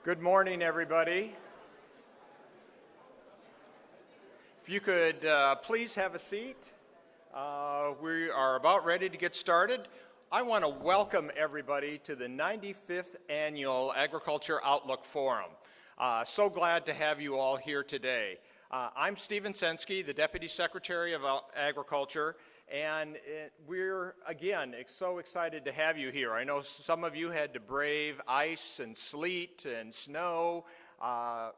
Good morning, everybody. If you could please have a seat. We are about ready to get started. I want to welcome everybody to the 95th Annual Agriculture Outlook Forum. So glad to have you all here today. I'm Stephen Sensky, the Deputy Secretary of Agriculture, and we're, again, so excited to have you here. I know some of you had to brave ice and sleet and snow,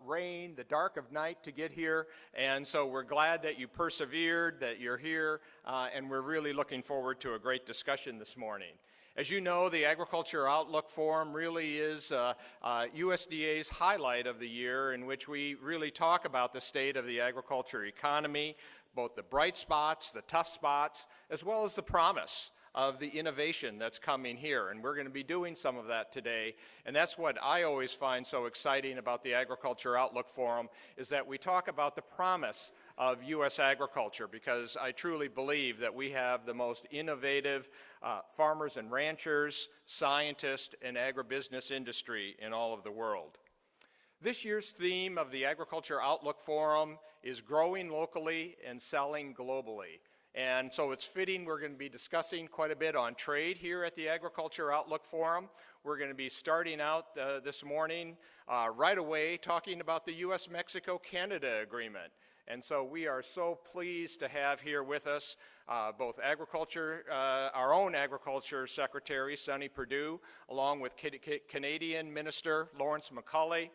rain, the dark of night to get here, and so we're glad that you persevered, that you're here, and we're really looking forward to a great discussion this morning. As you know, the Agriculture Outlook Forum really is USDA's highlight of the year, in which we really talk about the state of the agriculture economy, both the bright spots, the tough spots, as well as the promise of the innovation that's coming here. And we're going to be doing some of that today. And that's what I always find so exciting about the Agriculture Outlook Forum, is that we talk about the promise of U.S. agriculture, because I truly believe that we have the most innovative farmers and ranchers, scientists, and agribusiness industry in all of the world. This year's theme of the Agriculture Outlook Forum is growing locally and selling globally. And so it's fitting we're going to be discussing quite a bit on trade here at the Agriculture Outlook Forum. We're going to be starting out this morning right away talking about the U.S.-Mexico-Canada agreement. And so we are so pleased to have here with us both agriculture, our own Agriculture Secretary, Sonny Purdue, along with Canadian Minister Lawrence McCauley,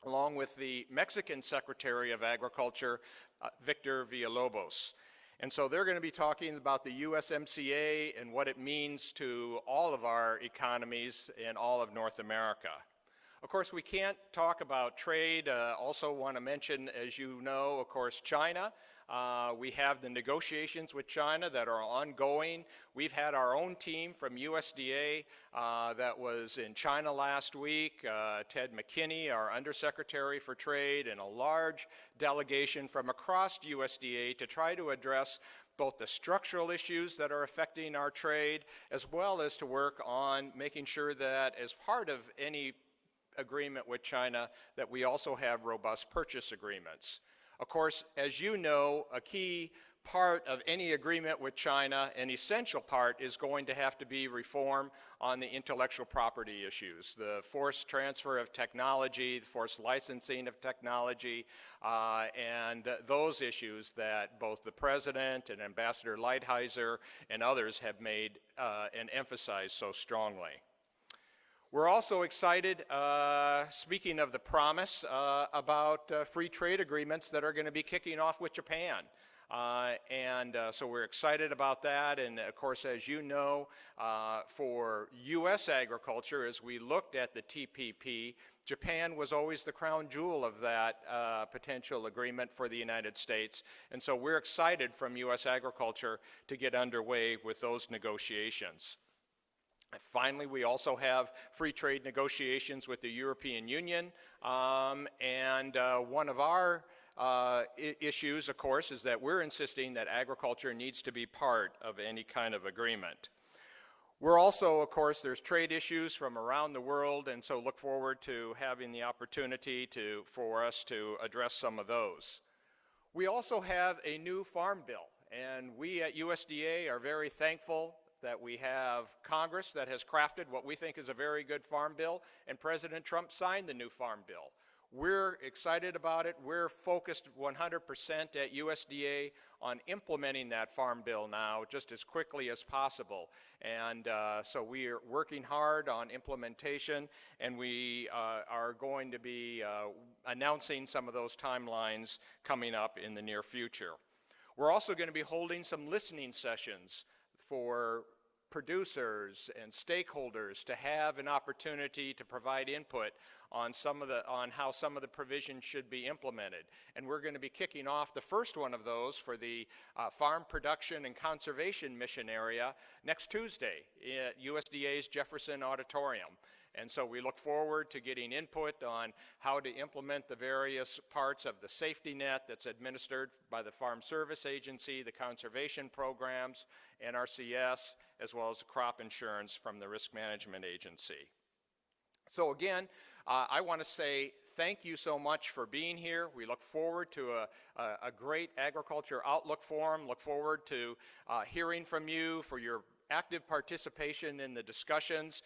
along with the Mexican Secretary of Agriculture, Victor Villalobos. And so they're going to be talking about the USMCA and what it means to all of our economies in all of North America. Of course, we can't talk about trade. Also want to mention, as you know, of course, China. We have the negotiations with China that are ongoing. We've had our own team from USDA that was in China last week, Ted McKinney, our Undersecretary for Trade, and a large delegation from across USDA to try to address both the structural issues that are affecting our trade, as well as to work on making sure that as part of any agreement with China, that we also have robust purchase agreements. Of course, as you know, a key part of any agreement with China, an essential part, is going to have to be reform on the intellectual property issues, the forced transfer of technology, the forced licensing of technology, and those issues that both the President and Ambassador Lighthizer and others have made and emphasized so strongly. We're also excited, speaking of the promise, about free trade agreements that are going to be kicking off with Japan. So we're excited about that. And of course, as you know, for U.S. agriculture, as we looked at the TPP, Japan was always the crown jewel of that potential agreement for the United States. And so we're excited from U.S. agriculture to get underway with those negotiations. Finally, we also have free trade negotiations with the European Union, and one of our issues, of course, is that we're insisting that agriculture needs to be part of any kind of agreement. We're also, of course, there's trade issues from around the world, and so look forward to having the opportunity for us to address some of those. We also have a new farm bill, and we at USDA are very thankful that we have Congress that has crafted what we think is a very good farm bill, and President Trump signed the new farm bill. We're excited about it. We're focused 100% at USDA on implementing that farm bill now just as quickly as possible. And so we are working hard on implementation, and we are going to be announcing some of those timelines coming up in the near future. We're also going to be holding some listening sessions for producers and stakeholders to have an opportunity to provide input on how some of the provisions should be implemented. And we're going to be kicking off the first one of those for the Farm Production and Conservation Mission area next Tuesday at USDA's Jefferson Auditorium. And so we look forward to getting input on how to implement the various parts of the safety net that's administered by the Farm Service Agency, the conservation programs, NRCS, as well as crop insurance from the Risk Management Agency. So again, I want to say thank you so much for being here. We look forward to a great agriculture outlook forum. Look forward to hearing from you, for your active participation in the discussions,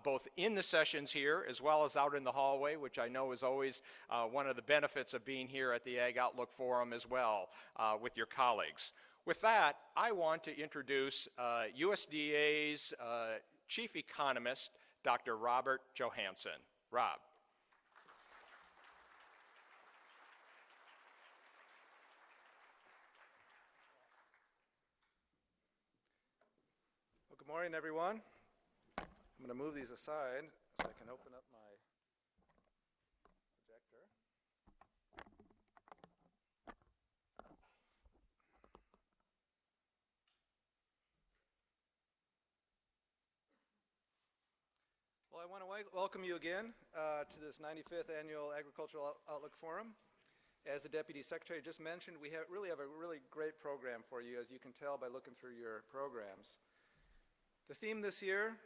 both in the sessions here as well as out in the hallway, which I know is always one of the benefits of being here at the Ag Outlook Forum as well with your colleagues. With that, I want to introduce USDA's Chief Economist, Dr. Robert Johansen. Rob. Well, good morning, everyone. I'm going to move these aside so I can open up my projector. Well, I want to welcome you again to this 95th Annual Agricultural Outlook Forum. As the Deputy Secretary just mentioned, we really have a really great program for you, as you can tell by looking through your programs. The theme this year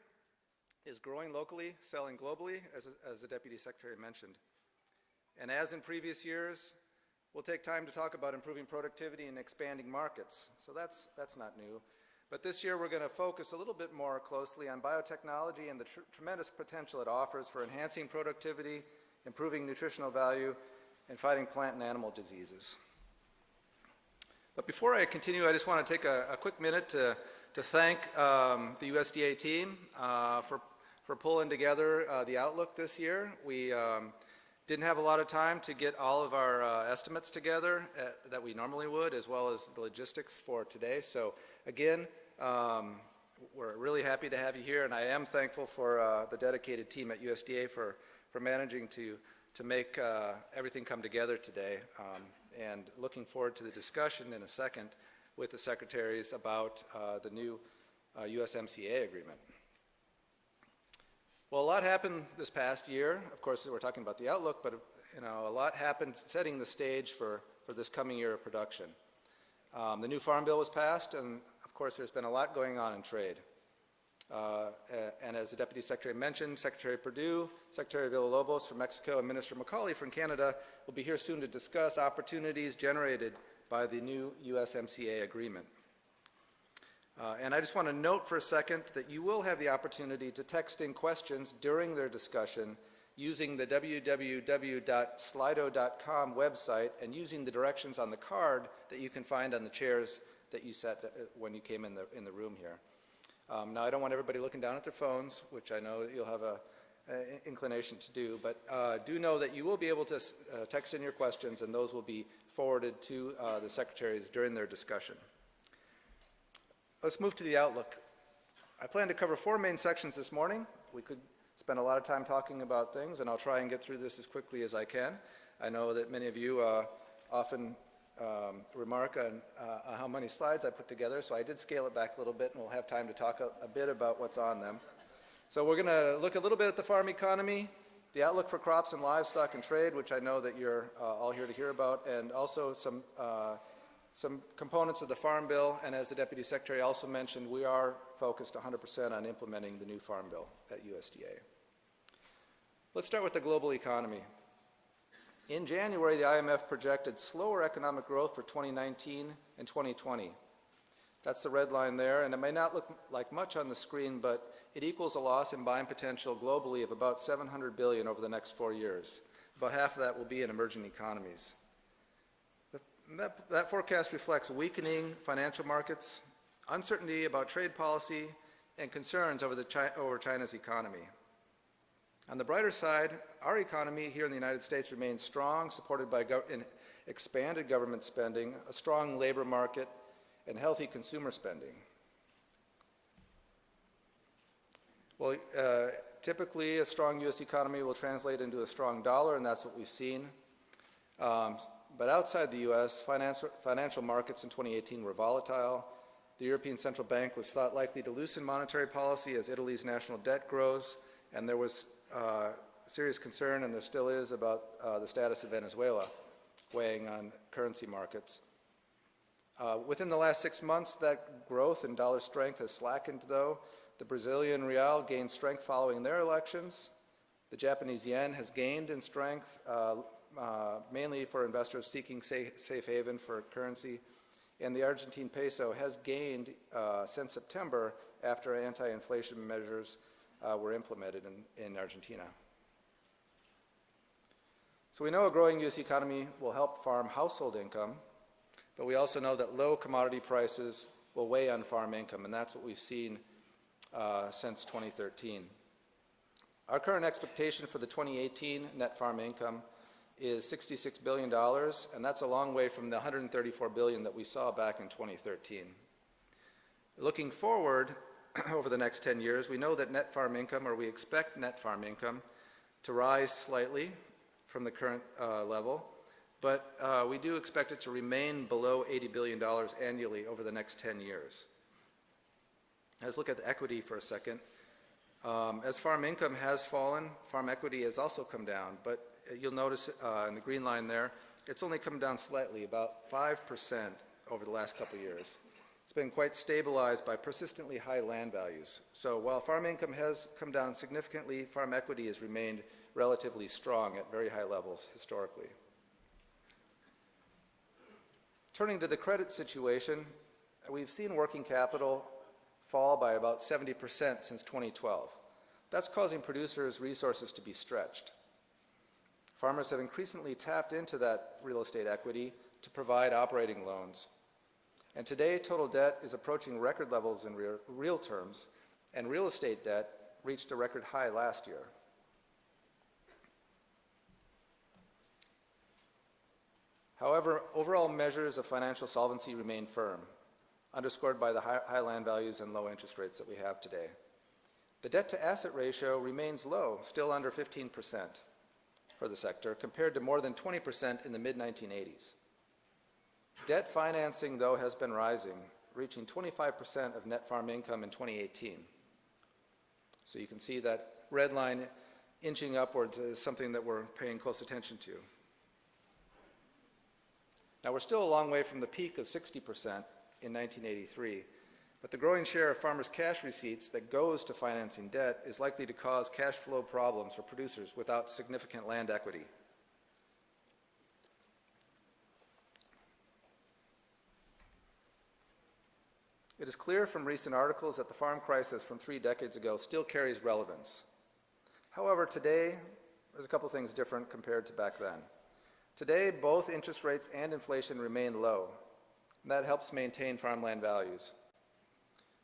is growing locally, selling globally, as the Deputy Secretary mentioned. And as in previous years, we'll take time to talk about improving productivity and expanding markets. So that's not new. But this year we're going to focus a little bit more closely on biotechnology and the tremendous potential it offers for enhancing productivity, improving nutritional value, and fighting plant and animal diseases. But before I continue, I just want to take a quick minute to thank the USDA team for pulling together the Outlook this year. We didn't have a lot of time to get all of our estimates together that we normally would, as well as the logistics for today. So again, we're really happy to have you here, and I am thankful for the dedicated team at USDA for managing to make everything come together today, and looking forward to the discussion in a second with the secretaries about the new USMCA agreement. Well, a lot happened this past year. Of course, we're talking about the outlook, but a lot happened setting the stage for this coming year of production. The new Farm Bill was passed, and of course there's been a lot going on in trade. And as the Deputy Secretary mentioned, Secretary Purdue, Secretary Villalobos from Mexico, and Minister McCauley from Canada will be here soon to discuss opportunities generated by the new USMCA agreement. And I just want to note for a second that you will have the opportunity to text in questions during their discussion using the www.slido.com website and using the directions on the card that you can find on the chairs that you sat when you came in the room here. Now, I don't want everybody looking down at their phones, which I know that you'll have an inclination to do, but do know that you will be able to text in your questions, and those will be forwarded to the secretaries during their discussion. Let's move to the outlook. I plan to cover 4 main sections this morning. We could spend a lot of time talking about things, and I'll try and get through this as quickly as I can. I know that many of you often remark on how many slides I put together, so I did scale it back a little bit, and we'll have time to talk a bit about what's on them. So we're going to look a little bit at the farm economy, the outlook for crops and livestock and trade, which I know that you're all here to hear about, and also some components of the Farm Bill. And as the Deputy Secretary also mentioned, we are focused 100% on implementing the new Farm Bill at USDA. Let's start with the global economy. In January, the IMF projected slower economic growth for 2019 and 2020. That's the red line there, and it may not look like much on the screen, but it equals a loss in buying potential globally of about $700 billion over the next 4 years. About half of that will be in emerging economies. That forecast reflects weakening financial markets, uncertainty about trade policy, and concerns over China's economy. On the brighter side, our economy here in the United States remains strong, supported by expanded government spending, a strong labor market, and healthy consumer spending. Well, typically a strong U.S. economy will translate into a strong dollar, and that's what we've seen. But outside the U.S., financial markets in 2018 were volatile. The European Central Bank was thought likely to loosen monetary policy as Italy's national debt grows, and there was serious concern, and there still is, about the status of Venezuela weighing on currency markets. Within the last 6 months, that growth in dollar strength has slackened, though. The Brazilian real gained strength following their elections, The Japanese yen has gained in strength, mainly for investors seeking safe haven for currency, and the Argentine peso has gained since September after anti-inflation measures were implemented in Argentina. So we know a growing U.S. economy will help farm household income, but we also know that low commodity prices will weigh on farm income, and that's what we've seen since 2013. Our current expectation for the 2018 net farm income is $66 billion, and that's a long way from the $134 billion that we saw back in 2013. Looking forward over the next 10 years, we know that net farm income, or we expect net farm income, to rise slightly from the current level, but we do expect it to remain below $80 billion annually over the next 10 years. Let's look at the equity for a second. As farm income has fallen, farm equity has also come down, but you'll notice in the green line there, it's only come down slightly, about 5% over the last couple of years. It's been quite stabilized by persistently high land values. So while farm income has come down significantly, farm equity has remained relatively strong at very high levels historically. Turning to the credit situation, we've seen working capital fall by about 70% since 2012. That's causing producers' resources to be stretched. Farmers have increasingly tapped into that real estate equity to provide operating loans. And today, total debt is approaching record levels in real terms, and real estate debt reached a record high last year. However, overall measures of financial solvency remain firm, underscored by the high land values and low interest rates that we have today. The debt-to-asset ratio remains low, still under 15% for the sector, compared to more than 20% in the mid-1980s. Debt financing, though, has been rising, reaching 25% of net farm income in 2018. So you can see that red line inching upwards is something that we're paying close attention to. Now, we're still a long way from the peak of 60% in 1983, but the growing share of farmers' cash receipts that goes to financing debt is likely to cause cash flow problems for producers without significant land equity. It is clear from recent articles that the farm crisis from 3 decades ago still carries relevance. However, today, there's a couple things different compared to back then. Today, both interest rates and inflation remain low, and that helps maintain farmland values.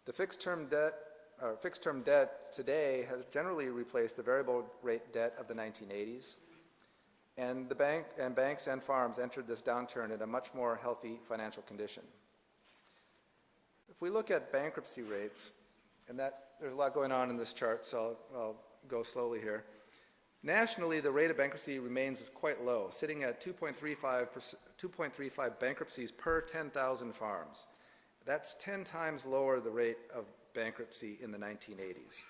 The fixed-term debt today has generally replaced the variable rate debt of the 1980s, and banks and farms entered this downturn in a much more healthy financial condition. If we look at bankruptcy rates, and there's a lot going on in this chart, so I'll go slowly here. Nationally, the rate of bankruptcy remains quite low, sitting at 2.35 bankruptcies per 10,000 farms. That's 10 times lower the rate of bankruptcy in the 1980s.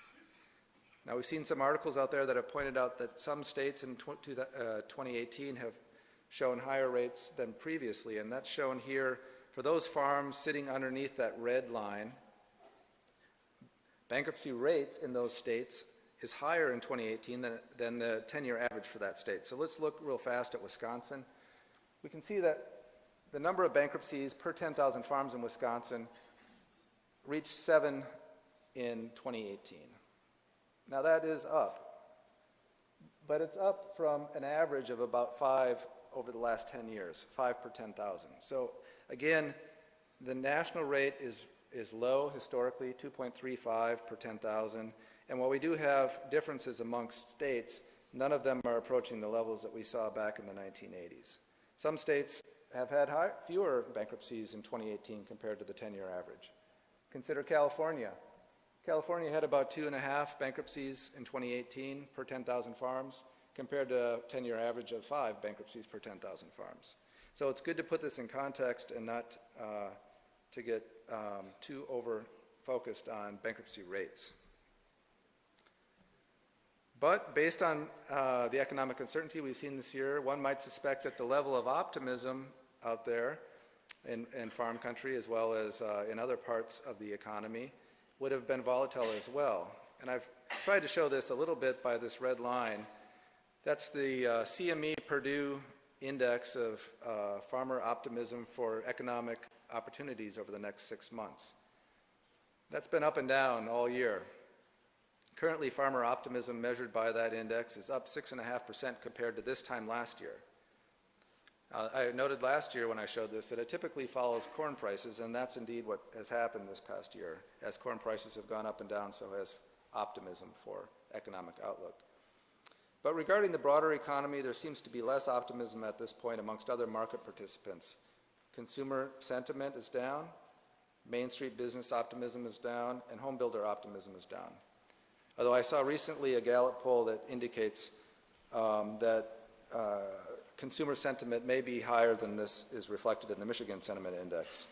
Now, we've seen some articles out there that have pointed out that some states in 2018 have shown higher rates than previously, and that's shown here for those farms sitting underneath that red line. Bankruptcy rates in those states is higher in 2018 than the 10-year average for that state. So let's look real fast at Wisconsin. We can see that the number of bankruptcies per 10,000 farms in Wisconsin reached 7 in 2018. Now that is up, but it's up from an average of about 5 over the last 10 years, 5 per 10,000. So again, the national rate is low historically, 2.35 per 10,000. And while we do have differences amongst states, none of them are approaching the levels that we saw back in the 1980s. Some states have had fewer bankruptcies in 2018 compared to the 10-year average. Consider California. California had about 2.5 bankruptcies in 2018 per 10,000 farms, compared to a 10-year average of 5 bankruptcies per 10,000 farms. So it's good to put this in context and not to get too over-focused on bankruptcy rates. But based on the economic uncertainty we've seen this year, one might suspect that the level of optimism out there in farm country, as well as in other parts of the economy, would have been volatile as well. And I've tried to show this a little bit by this red line. That's the CME Purdue Index of farmer optimism for economic opportunities over the next 6 months. That's been up and down all year. Currently, farmer optimism measured by that index is up 6.5% compared to this time last year. I noted last year when I showed this that it typically follows corn prices, and that's indeed what has happened this past year. As corn prices have gone up and down, so has optimism for economic outlook. But regarding the broader economy, there seems to be less optimism at this point amongst other market participants. Consumer sentiment is down, Main Street business optimism is down, and home builder optimism is down. Although I saw recently a Gallup poll that indicates that consumer sentiment may be higher than this is reflected in the Michigan Sentiment Index.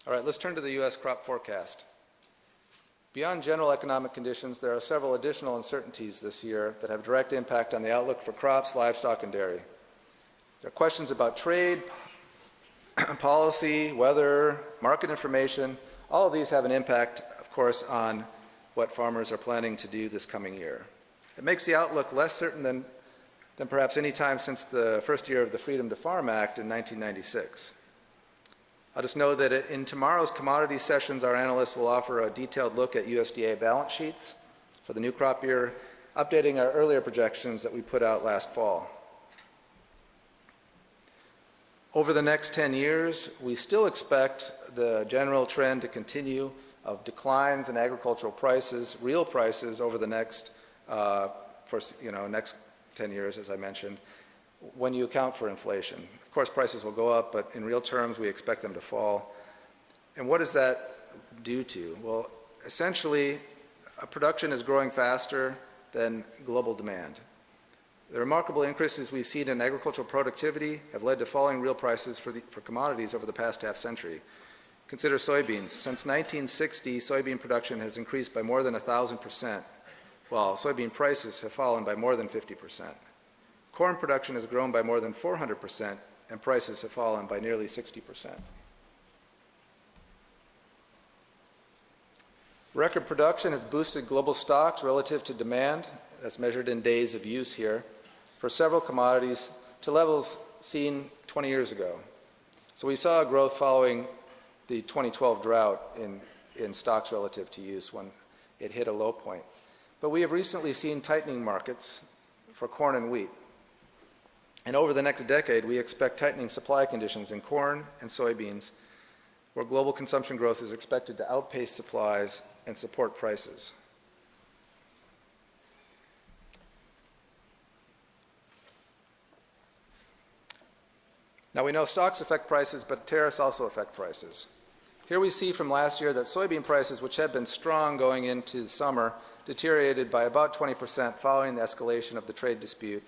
All right, let's turn to the U.S. crop forecast. Beyond general economic conditions, there are several additional uncertainties this year that have direct impact on the outlook for crops, livestock, and dairy. There are questions about trade, policy, weather, market information. All of these have an impact, of course, on what farmers are planning to do this coming year. It makes the outlook less certain than perhaps any time since the first year of the Freedom to Farm Act in 1996. I'll just note that in tomorrow's commodity sessions, our analysts will offer a detailed look at USDA balance sheets for the new crop year, updating our earlier projections that we put out last fall. Over the next 10 years, we still expect the general trend to continue of declines in agricultural prices, real prices over the next, next 10 years, as I mentioned, when you account for inflation. Of course, prices will go up, but in real terms, we expect them to fall. And what does that due to? Well, essentially, production is growing faster than global demand. The remarkable increases we've seen in agricultural productivity have led to falling real prices for commodities over the past half century. Consider soybeans. Since 1960, soybean production has increased by more than 1,000%, while soybean prices have fallen by more than 50%. Corn production has grown by more than 400%, and prices have fallen by nearly 60%. Record production has boosted global stocks relative to demand, that's measured in days of use here, for several commodities to levels seen 20 years ago. So we saw a growth following the 2012 drought in stocks relative to use when it hit a low point. But we have recently seen tightening markets for corn and wheat. And over the next decade, we expect tightening supply conditions in corn and soybeans, where global consumption growth is expected to outpace supplies and support prices. Now we know stocks affect prices, but tariffs also affect prices. Here we see from last year that soybean prices, which had been strong going into the summer, deteriorated by about 20% following the escalation of the trade dispute.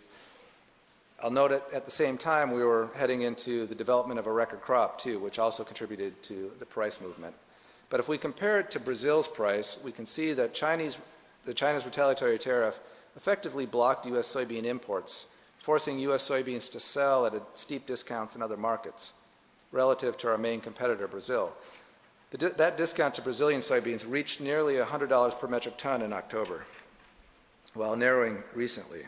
I'll note at the same time we were heading into the development of a record crop too, which also contributed to the price movement. But if we compare it to Brazil's price, we can see that China's retaliatory tariff effectively blocked U.S. soybean imports, forcing U.S. soybeans to sell at steep discounts in other markets relative to our main competitor, Brazil. That discount to Brazilian soybeans reached nearly $100 per metric ton in October, while narrowing recently.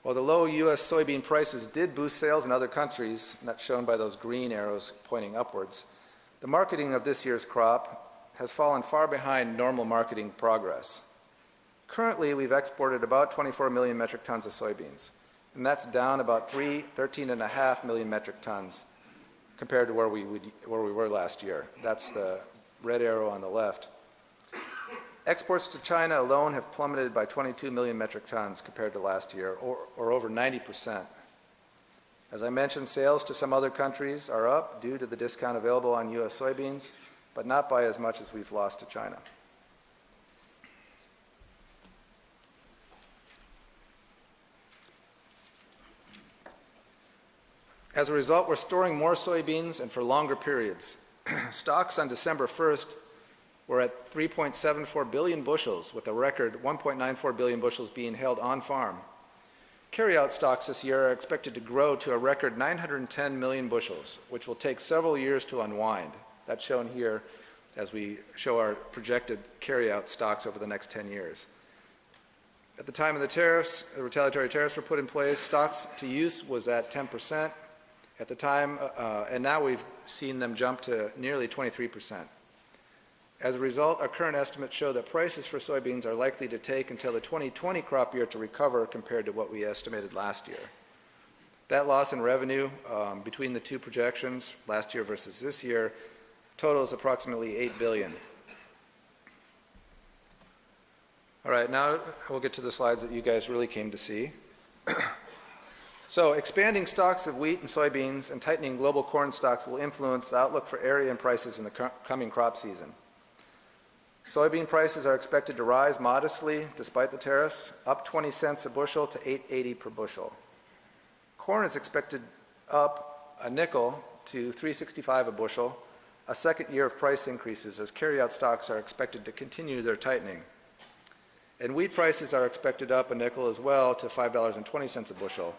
While the low U.S. soybean prices did boost sales in other countries, and that's shown by those green arrows pointing upwards, the marketing of this year's crop has fallen far behind normal marketing progress. Currently, we've exported about 24 million metric tons of soybeans, and that's down about 13.5 million metric tons compared to where we were last year. That's the red arrow on the left. Exports to China alone have plummeted by 22 million metric tons compared to last year, or over 90%. As I mentioned, sales to some other countries are up due to the discount available on U.S. soybeans, but not by as much as we've lost to China. As a result, we're storing more soybeans and for longer periods. Stocks on December 1st were at 3.74 billion bushels, with a record 1.94 billion bushels being held on farm. Carryout stocks this year are expected to grow to a record 910 million bushels, which will take several years to unwind. That's shown here as we show our projected carryout stocks over the next 10 years. At the time of the tariffs, the retaliatory tariffs were put in place, stocks to use was at 10% at the time, and now we've seen them jump to nearly 23%. As a result, our current estimates show that prices for soybeans are likely to take until the 2020 crop year to recover compared to what we estimated last year. That loss in revenue between the two projections, last year versus this year, totals approximately $8 billion. All right, now we'll get to the slides that you guys really came to see. So expanding stocks of wheat and soybeans and tightening global corn stocks will influence the outlook for area and prices in the coming crop season. Soybean prices are expected to rise modestly despite the tariffs, up 20 cents a bushel to $8.80 per bushel. Corn is expected up a nickel to $3.65 a bushel, a second year of price increases as carryout stocks are expected to continue their tightening. And wheat prices are expected up a nickel as well to $5.20 a bushel.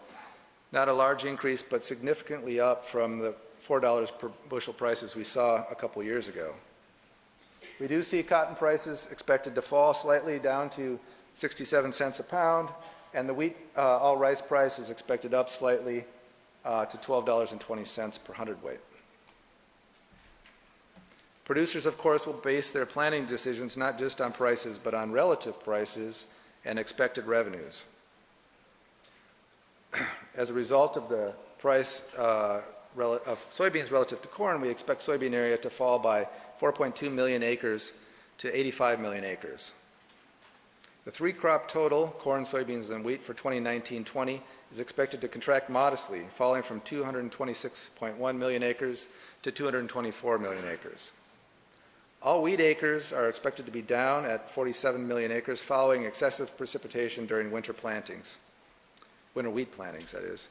Not a large increase, but significantly up from the $4 per bushel prices we saw a couple years ago. We do see cotton prices expected to fall slightly down to 67 cents a pound, and the wheat all rice price is expected up slightly to $12.20 per hundredweight. Producers, of course, will base their planning decisions not just on prices, but on relative prices and expected revenues. As a result of the price of soybeans relative to corn, we expect soybean area to fall by 4.2 million acres to 85 million acres. The three-crop total, corn, soybeans, and wheat for 2019-20 is expected to contract modestly, falling from 226.1 million acres to 224 million acres. All wheat acres are expected to be down at 47 million acres following excessive precipitation during winter plantings. Winter wheat plantings, that is.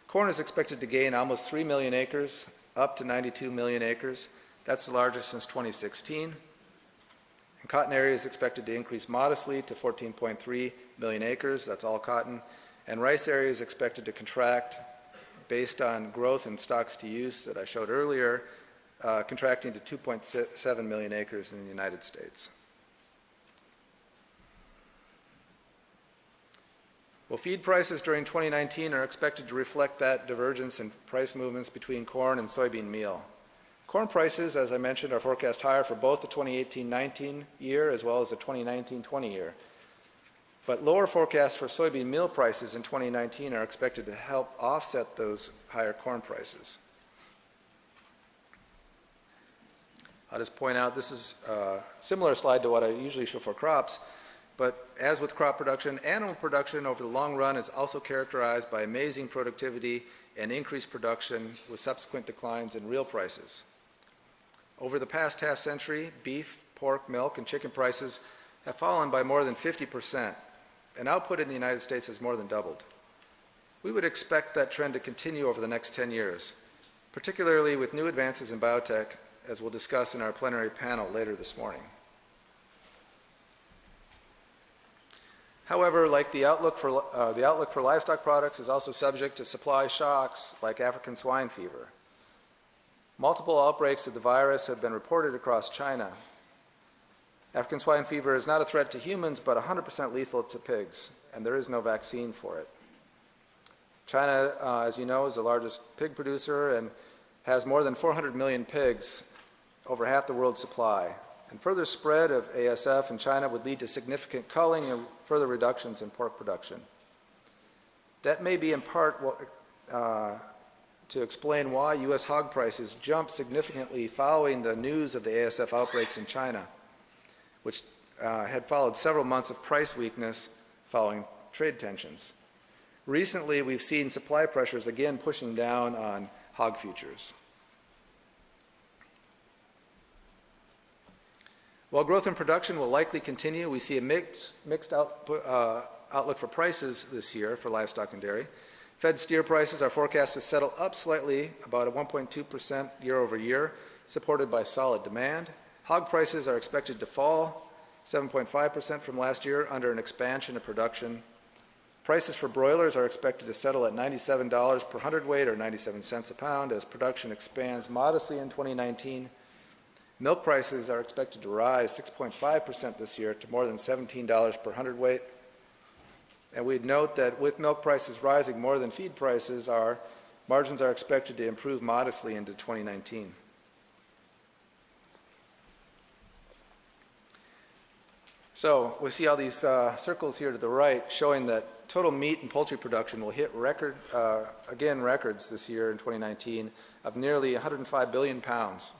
Corn is expected to gain almost 3 million acres, up to 92 million acres. That's the largest since 2016. And cotton area is expected to increase modestly to 14.3 million acres. That's all cotton. And rice area is expected to contract based on growth in stocks to use that I showed earlier, contracting to 2.7 million acres in the United States. Well, feed prices during 2019 are expected to reflect that divergence in price movements between corn and soybean meal. Corn prices, as I mentioned, are forecast higher for both the 2018-19 year as well as the 2019-20 year. But lower forecasts for soybean meal prices in 2019 are expected to help offset those higher corn prices. I'll just point out this is a similar slide to what I usually show for crops, but as with crop production, animal production over the long run is also characterized by amazing productivity and increased production with subsequent declines in real prices. Over the past half century, beef, pork, milk, and chicken prices have fallen by more than 50%, and output in the United States has more than doubled. We would expect that trend to continue over the next 10 years, particularly with new advances in biotech, as we'll discuss in our plenary panel later this morning. However, like the outlook for livestock products is also subject to supply shocks like African swine fever. Multiple outbreaks of the virus have been reported across China. African swine fever is not a threat to humans, but 100% lethal to pigs, and there is no vaccine for it. China, as you know, is the largest pig producer and has more than 400 million pigs, over half the world's supply. And further spread of ASF in China would lead to significant culling and further reductions in pork production. That may be in part to explain why U.S. hog prices jumped significantly following the news of the ASF outbreaks in China, which had followed several months of price weakness following trade tensions. Recently, we've seen supply pressures again pushing down on hog futures. While growth in production will likely continue, we see a mixed outlook for prices this year for livestock and dairy. Fed steer prices are forecast to settle up slightly, about a 1.2% year over year, supported by solid demand. Hog prices are expected to fall 7.5% from last year under an expansion of production. Prices for broilers are expected to settle at $97 per hundredweight or 97 cents a pound as production expands modestly in 2019. Milk prices are expected to rise 6.5% this year to more than $17 per hundredweight. And we'd note that with milk prices rising more than feed prices, our margins are expected to improve modestly into 2019. So we see all these circles here to the right showing that total meat and poultry production will hit records this year in 2019 of nearly 105 billion pounds.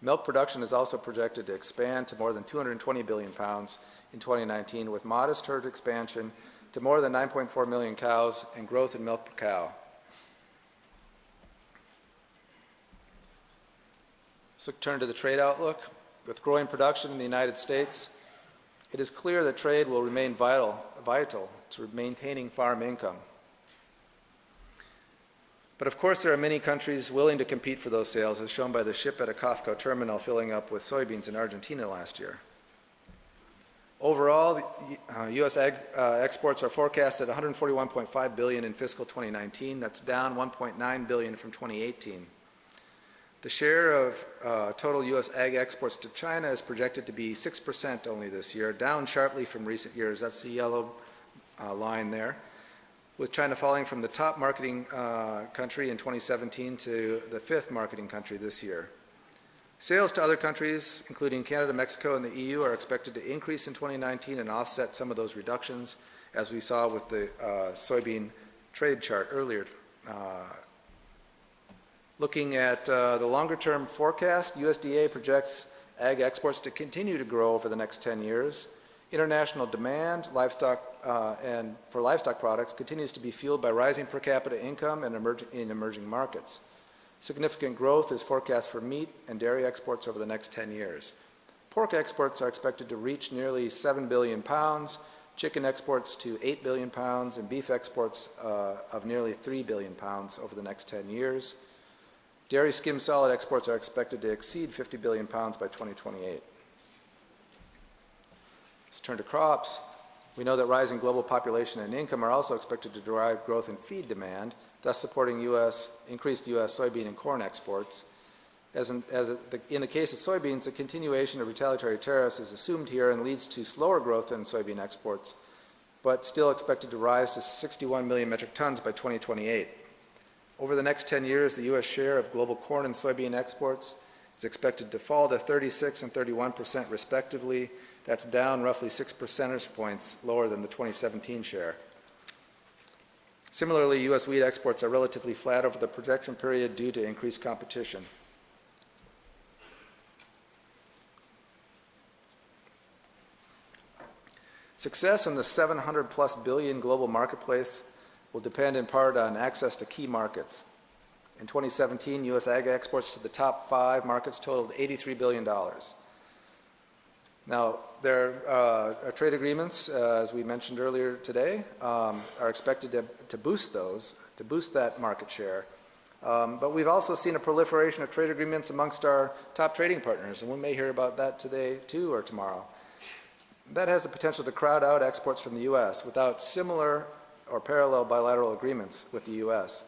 Milk production is also projected to expand to more than 220 billion pounds in 2019, with modest herd expansion to more than 9.4 million cows and growth in milk per cow. So turn to the trade outlook. With growing production in the United States, it is clear that trade will remain vital to maintaining farm income. But of course, there are many countries willing to compete for those sales, as shown by the ship at a COFCO terminal filling up with soybeans in Argentina last year. Overall, U.S. exports are forecast at $141.5 billion in fiscal 2019. That's down $1.9 billion from 2018. The share of total U.S. ag exports to China is projected to be 6% only this year, down sharply from recent years. That's the yellow line there, with China falling from the top marketing country in 2017 to the 5th marketing country this year. Sales to other countries, including Canada, Mexico, and the EU, are expected to increase in 2019 and offset some of those reductions, as we saw with the soybean trade chart earlier. Looking at the longer-term forecast, USDA projects ag exports to continue to grow over the next 10 years. International demand for livestock products continues to be fueled by rising per capita income and in emerging markets. Significant growth is forecast for meat and dairy exports over the next 10 years. Pork exports are expected to reach nearly 7 billion pounds, chicken exports to 8 billion pounds, and beef exports of nearly 3 billion pounds over the next 10 years. Dairy skim solid exports are expected to exceed 50 billion pounds by 2028. Let's turn to crops. We know that rising global population and income are also expected to drive growth in feed demand, thus supporting increased U.S. soybean and corn exports. In the case of soybeans, the continuation of retaliatory tariffs is assumed here and leads to slower growth in soybean exports, but still expected to rise to 61 million metric tons by 2028. Over the next 10 years, the U.S. share of global corn and soybean exports is expected to fall to 36% and 31% respectively. That's down roughly 6 percentage points lower than the 2017 share. Similarly, U.S. wheat exports are relatively flat over the projection period due to increased competition. Success in the 700-plus billion global marketplace will depend in part on access to key markets. In 2017, U.S. ag exports to the top 5 markets totaled $83 billion. Now, there are trade agreements, as we mentioned earlier today, are expected to boost that market share. But we've also seen a proliferation of trade agreements amongst our top trading partners, and we may hear about that today too or tomorrow. That has the potential to crowd out exports from the U.S. without similar or parallel bilateral agreements with the U.S.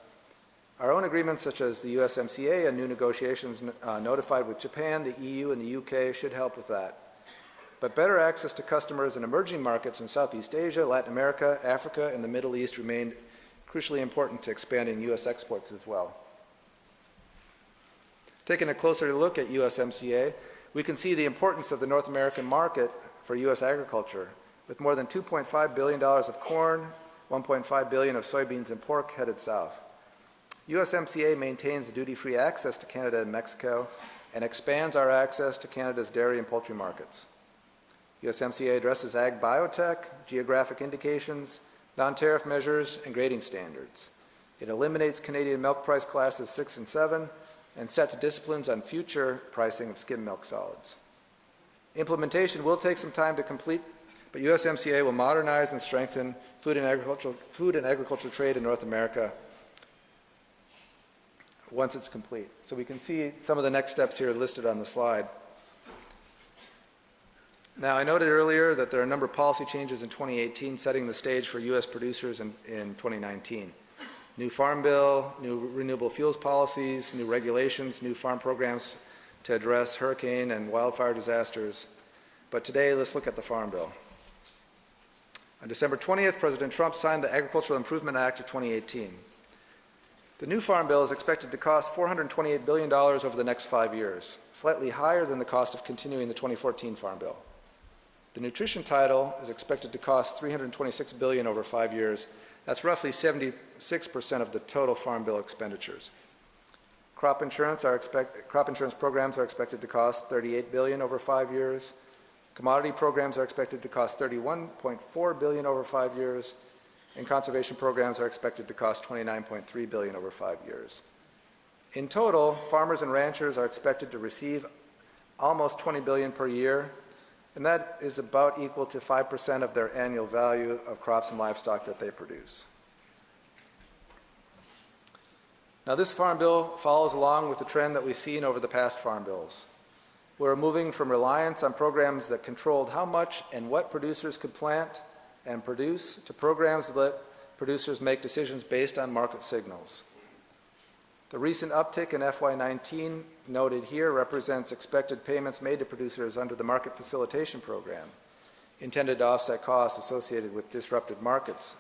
Our own agreements, such as the Usmc and new negotiations notified with Japan, the EU, and the UK, should help with that. But better access to customers in emerging markets in Southeast Asia, Latin America, Africa, and the Middle East remain crucially important to expanding U.S. exports as well. Taking a closer look at USMCA, we can see the importance of the North American market for U.S. agriculture, with more than $2.5 billion of corn, $1.5 billion of soybeans and pork headed south. USMCA maintains duty-free access to Canada and Mexico and expands our access to Canada's dairy and poultry markets. USMCA addresses ag biotech, geographic indications, non-tariff measures, and grading standards. It eliminates Canadian milk price classes 6 and 7 and sets disciplines on future pricing of skim milk solids. Implementation will take some time to complete, but USMCA will modernize and strengthen food and agricultural trade in North America once it's complete. So we can see some of the next steps here listed on the slide. Now, I noted earlier that there are a number of policy changes in 2018 setting the stage for U.S. producers in 2019. New Farm Bill, new renewable fuels policies, new regulations, new farm programs to address hurricane and wildfire disasters. But today, let's look at the Farm Bill. On December 20th, President Trump signed the Agricultural Improvement Act of 2018. The new Farm Bill is expected to cost $428 billion over the next 5 years, slightly higher than the cost of continuing the 2014 Farm Bill. The nutrition title is expected to cost $326 billion over 5 years. That's roughly 76% of the total Farm Bill expenditures. Crop insurance programs are expected to cost $38 billion over 5 years. Commodity programs are expected to cost $31.4 billion over 5 years, and conservation programs are expected to cost $29.3 billion over 5 years. In total, farmers and ranchers are expected to receive almost $20 billion per year, and that is about equal to 5% of their annual value of crops and livestock that they produce. Now, this Farm Bill follows along with the trend that we've seen over the past Farm Bills. We're moving from reliance on programs that controlled how much and what producers could plant and produce to programs that let producers make decisions based on market signals. The recent uptick in FY19 noted here represents expected payments made to producers under the Market Facilitation Program, intended to offset costs associated with disrupted markets.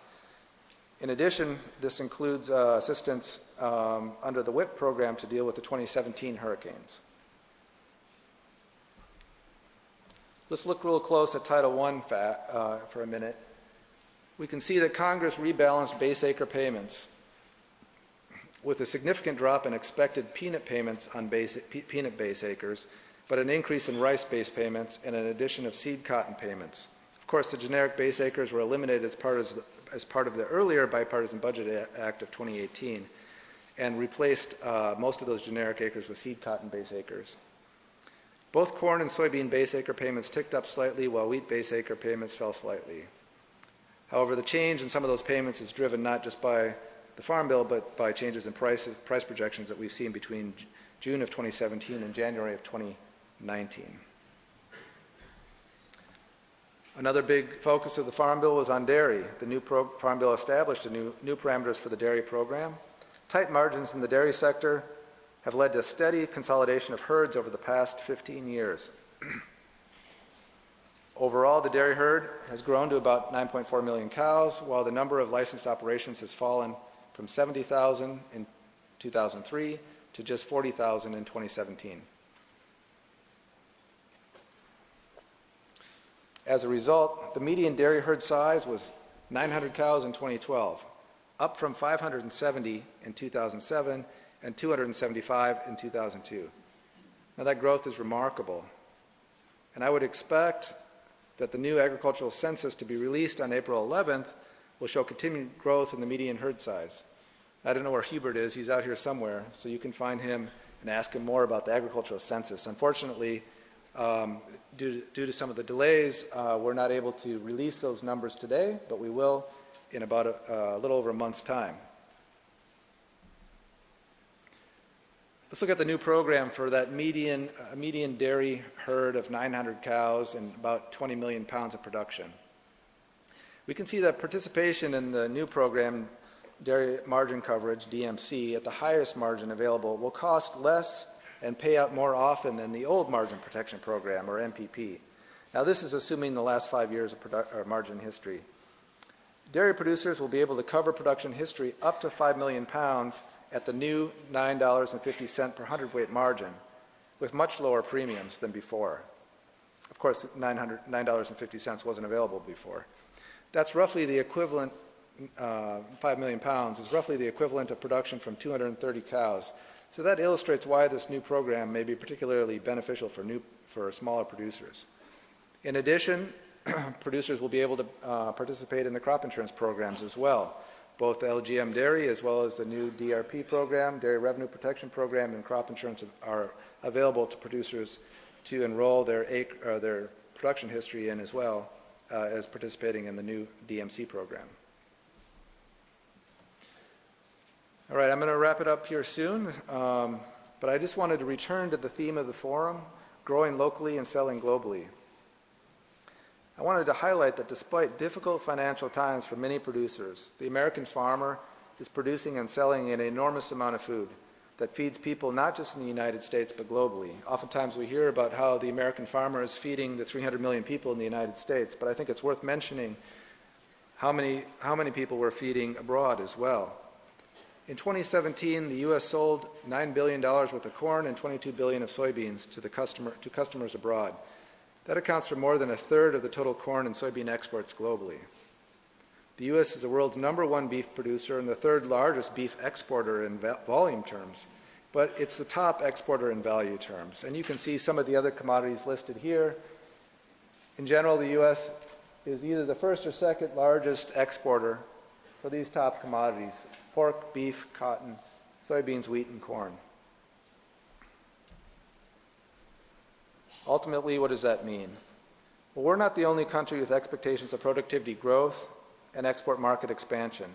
In addition, this includes assistance under the WIP program to deal with the 2017 hurricanes. Let's look real close at Title I for a minute. We can see that Congress rebalanced base acre payments with a significant drop in expected peanut payments on peanut base acres, but an increase in rice base payments and an addition of seed cotton payments. Of course, the generic base acres were eliminated as part of the earlier Bipartisan Budget Act of 2018 and replaced most of those generic acres with seed cotton base acres. Both corn and soybean base acre payments ticked up slightly, while wheat base acre payments fell slightly. However, the change in some of those payments is driven not just by the Farm Bill, but by changes in price projections that we've seen between June of 2017 and January of 2019. Another big focus of the Farm Bill was on dairy. The new Farm Bill established new parameters for the dairy program. Tight margins in the dairy sector have led to steady consolidation of herds over the past 15 years. Overall, the dairy herd has grown to about 9.4 million cows, while the number of licensed operations has fallen from 70,000 in 2003 to just 40,000 in 2017. As a result, the median dairy herd size was 900 cows in 2012, up from 570 in 2007 and 275 in 2002. Now, that growth is remarkable, and I would expect that the new agricultural census to be released on April 11th will show continued growth in the median herd size. I don't know where Hubert is. He's out here somewhere, so you can find him and ask him more about the agricultural census. Unfortunately, due to some of the delays, we're not able to release those numbers today, but we will in about a little over a month's time. Let's look at the new program for that median dairy herd of 900 cows and about 20 million pounds of production. We can see that participation in the new program, Dairy Margin Coverage, DMC, at the highest margin available will cost less and pay out more often than the old Margin Protection Program, or MPP. Now, this is assuming the last 5 years of margin history. Dairy producers will be able to cover production history up to 5 million pounds at the new $9.50 per hundredweight margin, with much lower premiums than before. Of course, $9.50 wasn't available before. That's roughly the equivalent, 5 million pounds is roughly the equivalent of production from 230 cows. So that illustrates why this new program may be particularly beneficial for smaller producers. In addition, producers will be able to participate in the crop insurance programs as well. Both LGM Dairy as well as the new DRP program, Dairy Revenue Protection Program, and crop insurance are available to producers to enroll their production history in as well as participating in the new DMC program. All right, I'm going to wrap it up here soon, but I just wanted to return to the theme of the forum, growing locally and selling globally. I wanted to highlight that despite difficult financial times for many producers, the American farmer is producing and selling an enormous amount of food that feeds people not just in the United States but globally. Oftentimes we hear about how the American farmer is feeding the 300 million people in the United States, but I think it's worth mentioning how many people we're feeding abroad as well. In 2017, the U.S. sold $9 billion worth of corn and $22 billion of soybeans to customers abroad. That accounts for more than a third of the total corn and soybean exports globally. The U.S. is the world's #1 beef producer and the third largest beef exporter in volume terms, but it's the top exporter in value terms. And you can see some of the other commodities listed here. In general, the U.S. is either the first or second largest exporter for these top commodities: pork, beef, cotton, soybeans, wheat, and corn. Ultimately, what does that mean? Well, we're not the only country with expectations of productivity growth and export market expansion.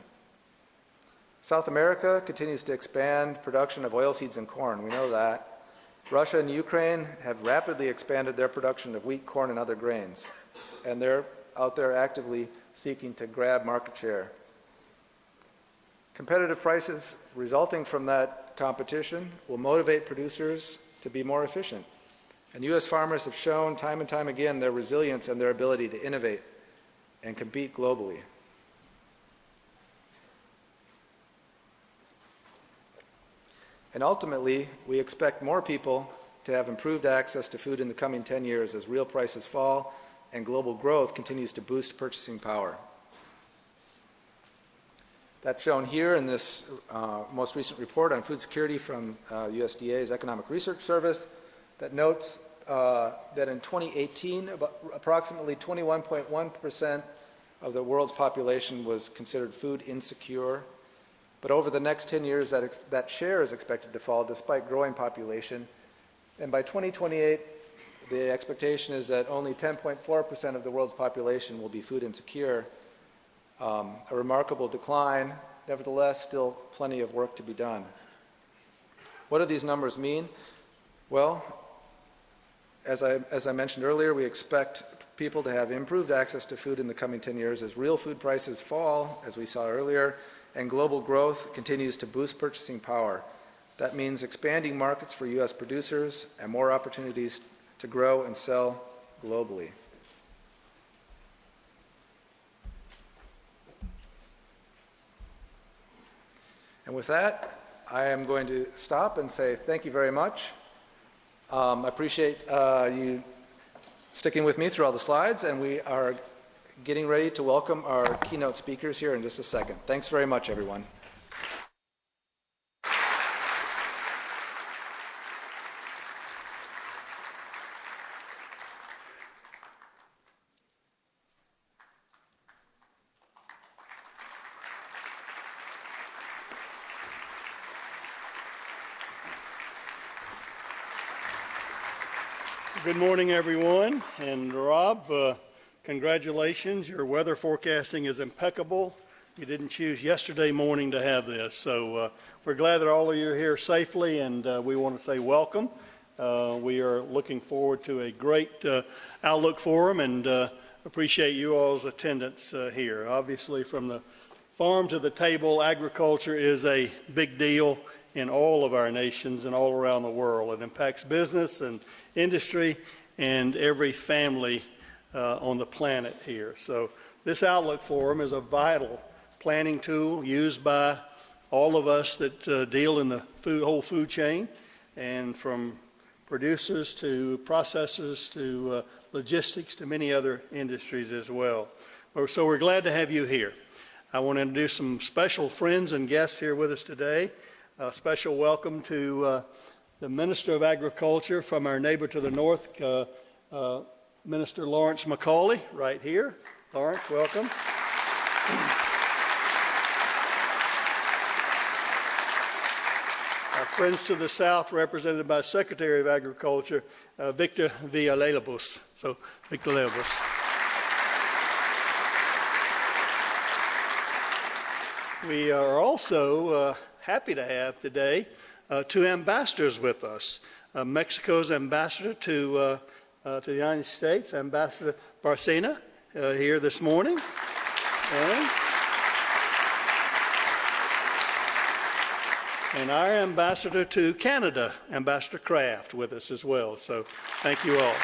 South America continues to expand production of oilseeds and corn. We know that. Russia and Ukraine have rapidly expanded their production of wheat, corn, and other grains, and they're out there actively seeking to grab market share. Competitive prices resulting from that competition will motivate producers to be more efficient. And U.S. farmers have shown time and time again their resilience and their ability to innovate and compete globally. And ultimately, we expect more people to have improved access to food in the coming 10 years as real prices fall and global growth continues to boost purchasing power. That's shown here in this most recent report on food security from USDA's Economic Research Service that notes that in 2018, approximately 21.1% of the world's population was considered food insecure. But over the next 10 years, that share is expected to fall despite growing population. And by 2028, the expectation is that only 10.4% of the world's population will be food insecure. A remarkable decline, nevertheless, still plenty of work to be done. What do these numbers mean? Well, as I mentioned earlier, we expect people to have improved access to food in the coming 10 years as real food prices fall, as we saw earlier, and global growth continues to boost purchasing power. That means expanding markets for U.S. producers and more opportunities to grow and sell globally. And with that, I am going to stop and say thank you very much. I appreciate you sticking with me through all the slides, and we are getting ready to welcome our keynote speakers here in just a second. Thanks very much, everyone. Good morning, everyone. And Rob, congratulations. Your weather forecasting is impeccable. You didn't choose yesterday morning to have this. So we're glad that all of you are here safely, and we want to say welcome. We are looking forward to a great Outlook Forum and appreciate you all's attendance here. Obviously, from the farm to the table, agriculture is a big deal in all of our nations and all around the world. It impacts business and industry and every family on the planet here. So this Outlook Forum is a vital planning tool used by all of us that deal in the whole food chain, and from producers to processors to logistics to many other industries as well. So we're glad to have you here. I want to introduce some special friends and guests here with us today. A special welcome to the Minister of Agriculture from our neighbor to the north, Minister Lawrence McCauley, right here. Lawrence, welcome. Our friends to the south, represented by Secretary of Agriculture, Victor Villalobos. So, Victor Villalobos. We are also happy to have today two ambassadors with us. Mexico's ambassador to the United States, Ambassador Barcena, here this morning. And our ambassador to Canada, Ambassador Kraft, with us as well. So thank you all.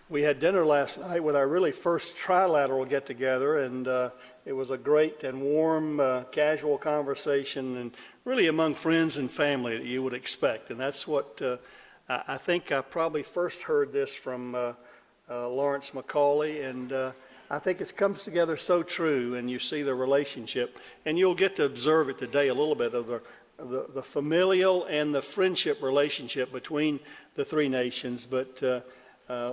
We had dinner last night with our really first trilateral get-together, and it was a great and warm, casual conversation, and really among friends and family that you would expect. And that's what I think I probably first heard this from Lawrence Macaulay, and I think it comes together so true, and you see the relationship, and you'll get to observe it today a little bit of the familial and the friendship relationship between the three nations, but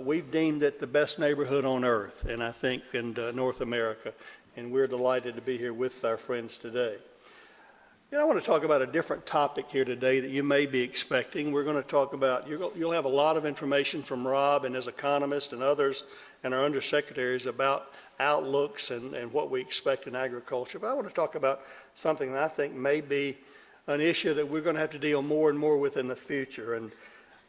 we've deemed it the best neighborhood on earth, and I think in North America, and we're delighted to be here with our friends today. I want to talk about a different topic here today that you may be expecting. We're going to talk about, you'll have a lot of information from Rob and his economist and others and our undersecretaries about outlooks and what we expect in agriculture. But I want to talk about something that I think may be an issue that we're going to have to deal more and more with in the future. And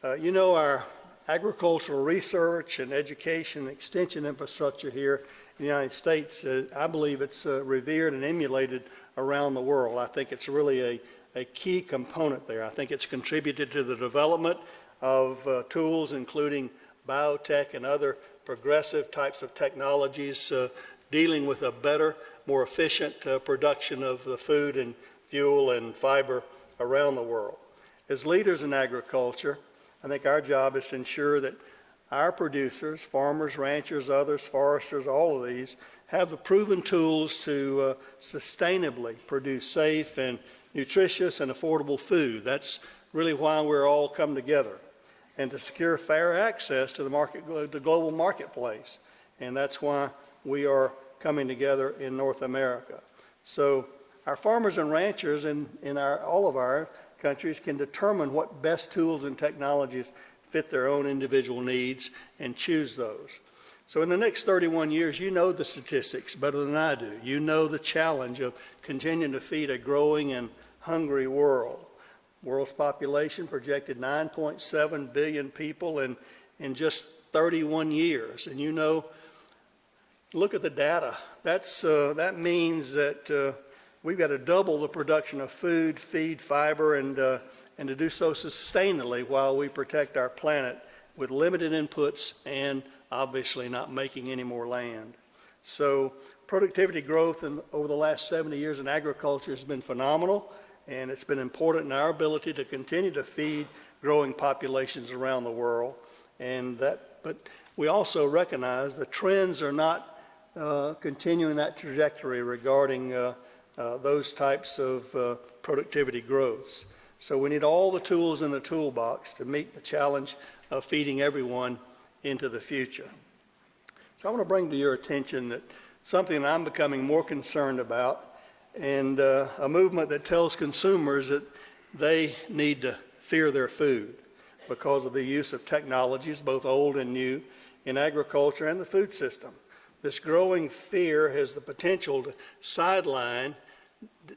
our agricultural research and education and extension infrastructure here in the United States, I believe it's revered and emulated around the world. I think it's really a key component there. I think it's contributed to the development of tools including biotech and other progressive types of technologies dealing with a better, more efficient production of the food and fuel and fiber around the world. As leaders in agriculture, I think our job is to ensure that our producers, farmers, ranchers, others, foresters, all of these, have the proven tools to sustainably produce safe and nutritious and affordable food. That's really why we're all come together, and to secure fair access to the global marketplace. And that's why we are coming together in North America. So our farmers and ranchers in all of our countries can determine what best tools and technologies fit their own individual needs and choose those. So in the next 31 years, you know the statistics better than I do. You know the challenge of continuing to feed a growing and hungry world. World's population projected 9.7 billion people in just 31 years. And look at the data. That means that we've got to double the production of food, feed, fiber, and to do so sustainably while we protect our planet with limited inputs and obviously not making any more land. So productivity growth over the last 70 years in agriculture has been phenomenal, and it's been important in our ability to continue to feed growing populations around the world. But we also recognize the trends are not continuing that trajectory regarding those types of productivity growths. So we need all the tools in the toolbox to meet the challenge of feeding everyone into the future. So I want to bring to your attention that something that I'm becoming more concerned about, and a movement that tells consumers that they need to fear their food because of the use of technologies, both old and new, in agriculture and the food system. This growing fear has the potential to sideline,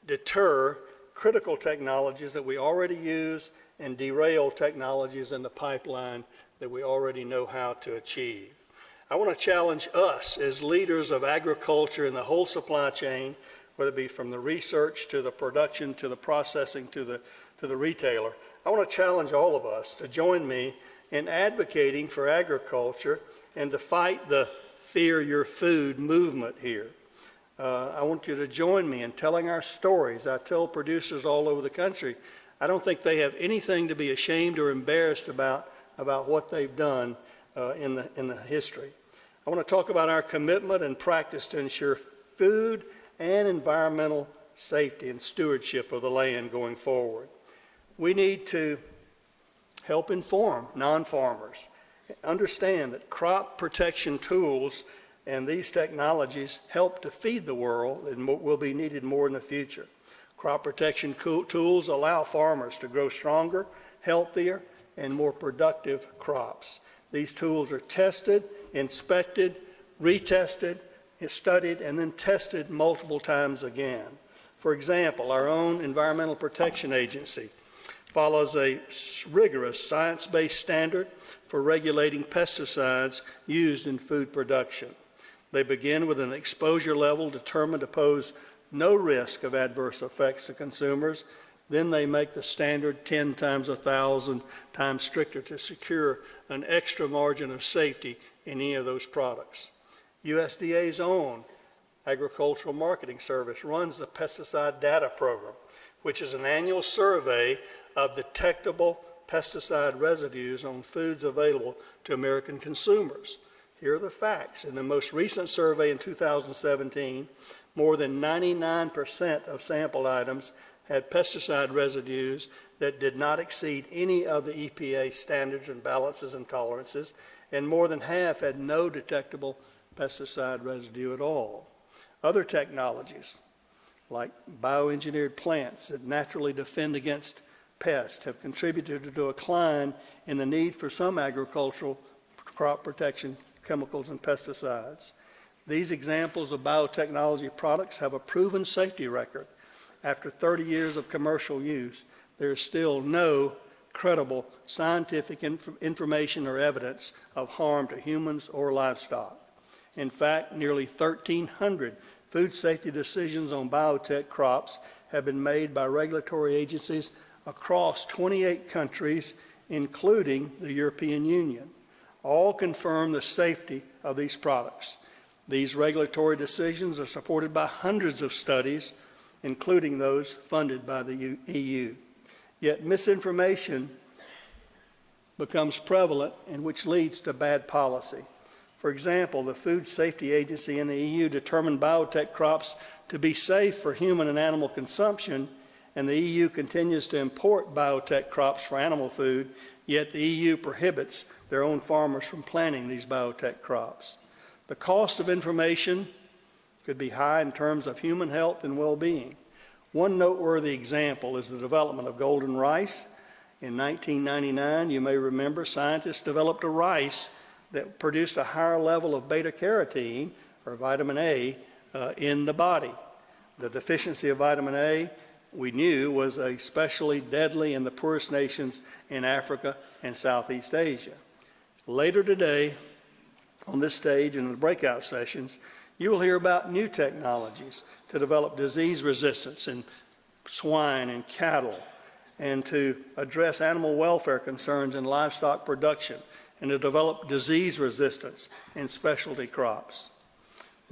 deter critical technologies that we already use and derail technologies in the pipeline that we already know how to achieve. I want to challenge us as leaders of agriculture in the whole supply chain, whether it be from the research to the production to the processing to the retailer. I want to challenge all of us to join me in advocating for agriculture and to fight the fear your food movement here. I want you to join me in telling our stories. I tell producers all over the country, I don't think they have anything to be ashamed or embarrassed about what they've done in the history. I want to talk about our commitment and practice to ensure food and environmental safety and stewardship of the land going forward. We need to help inform non-farmers, understand that crop protection tools and these technologies help to feed the world and will be needed more in the future. Crop protection tools allow farmers to grow stronger, healthier, and more productive crops. These tools are tested, inspected, retested, studied, and then tested multiple times again. For example, our own Environmental Protection Agency follows a rigorous science-based standard for regulating pesticides used in food production. They begin with an exposure level determined to pose no risk of adverse effects to consumers. Then they make the standard 10 times 1,000 times stricter to secure an extra margin of safety in any of those products. USDA's own Agricultural Marketing Service runs the Pesticide Data Program, which is an annual survey of detectable pesticide residues on foods available to American consumers. Here are the facts. In the most recent survey in 2017, more than 99% of sampled items had pesticide residues that did not exceed any of the EPA standards and balances and tolerances, and more than half had no detectable pesticide residue at all. Other technologies, like bioengineered plants that naturally defend against pests, have contributed to a decline in the need for some agricultural crop protection chemicals and pesticides. These examples of biotechnology products have a proven safety record. After 30 years of commercial use, there is still no credible scientific information or evidence of harm to humans or livestock. In fact, nearly 1,300 food safety decisions on biotech crops have been made by regulatory agencies across 28 countries, including the European Union. All confirm the safety of these products. These regulatory decisions are supported by hundreds of studies, including those funded by the EU. Yet misinformation becomes prevalent, and which leads to bad policy. For example, the Food Safety Agency in the EU determined biotech crops to be safe for human and animal consumption, and the EU continues to import biotech crops for animal food, yet the EU prohibits their own farmers from planting these biotech crops. The cost of information could be high in terms of human health and well-being. One noteworthy example is the development of golden rice. In 1999, you may remember, scientists developed a rice that produced a higher level of beta-carotene, or vitamin A, in the body. The deficiency of vitamin A, we knew, was especially deadly in the poorest nations in Africa and Southeast Asia. Later today, on this stage and in the breakout sessions, you will hear about new technologies to develop disease resistance in swine and cattle, and to address animal welfare concerns in livestock production, and to develop disease resistance in specialty crops.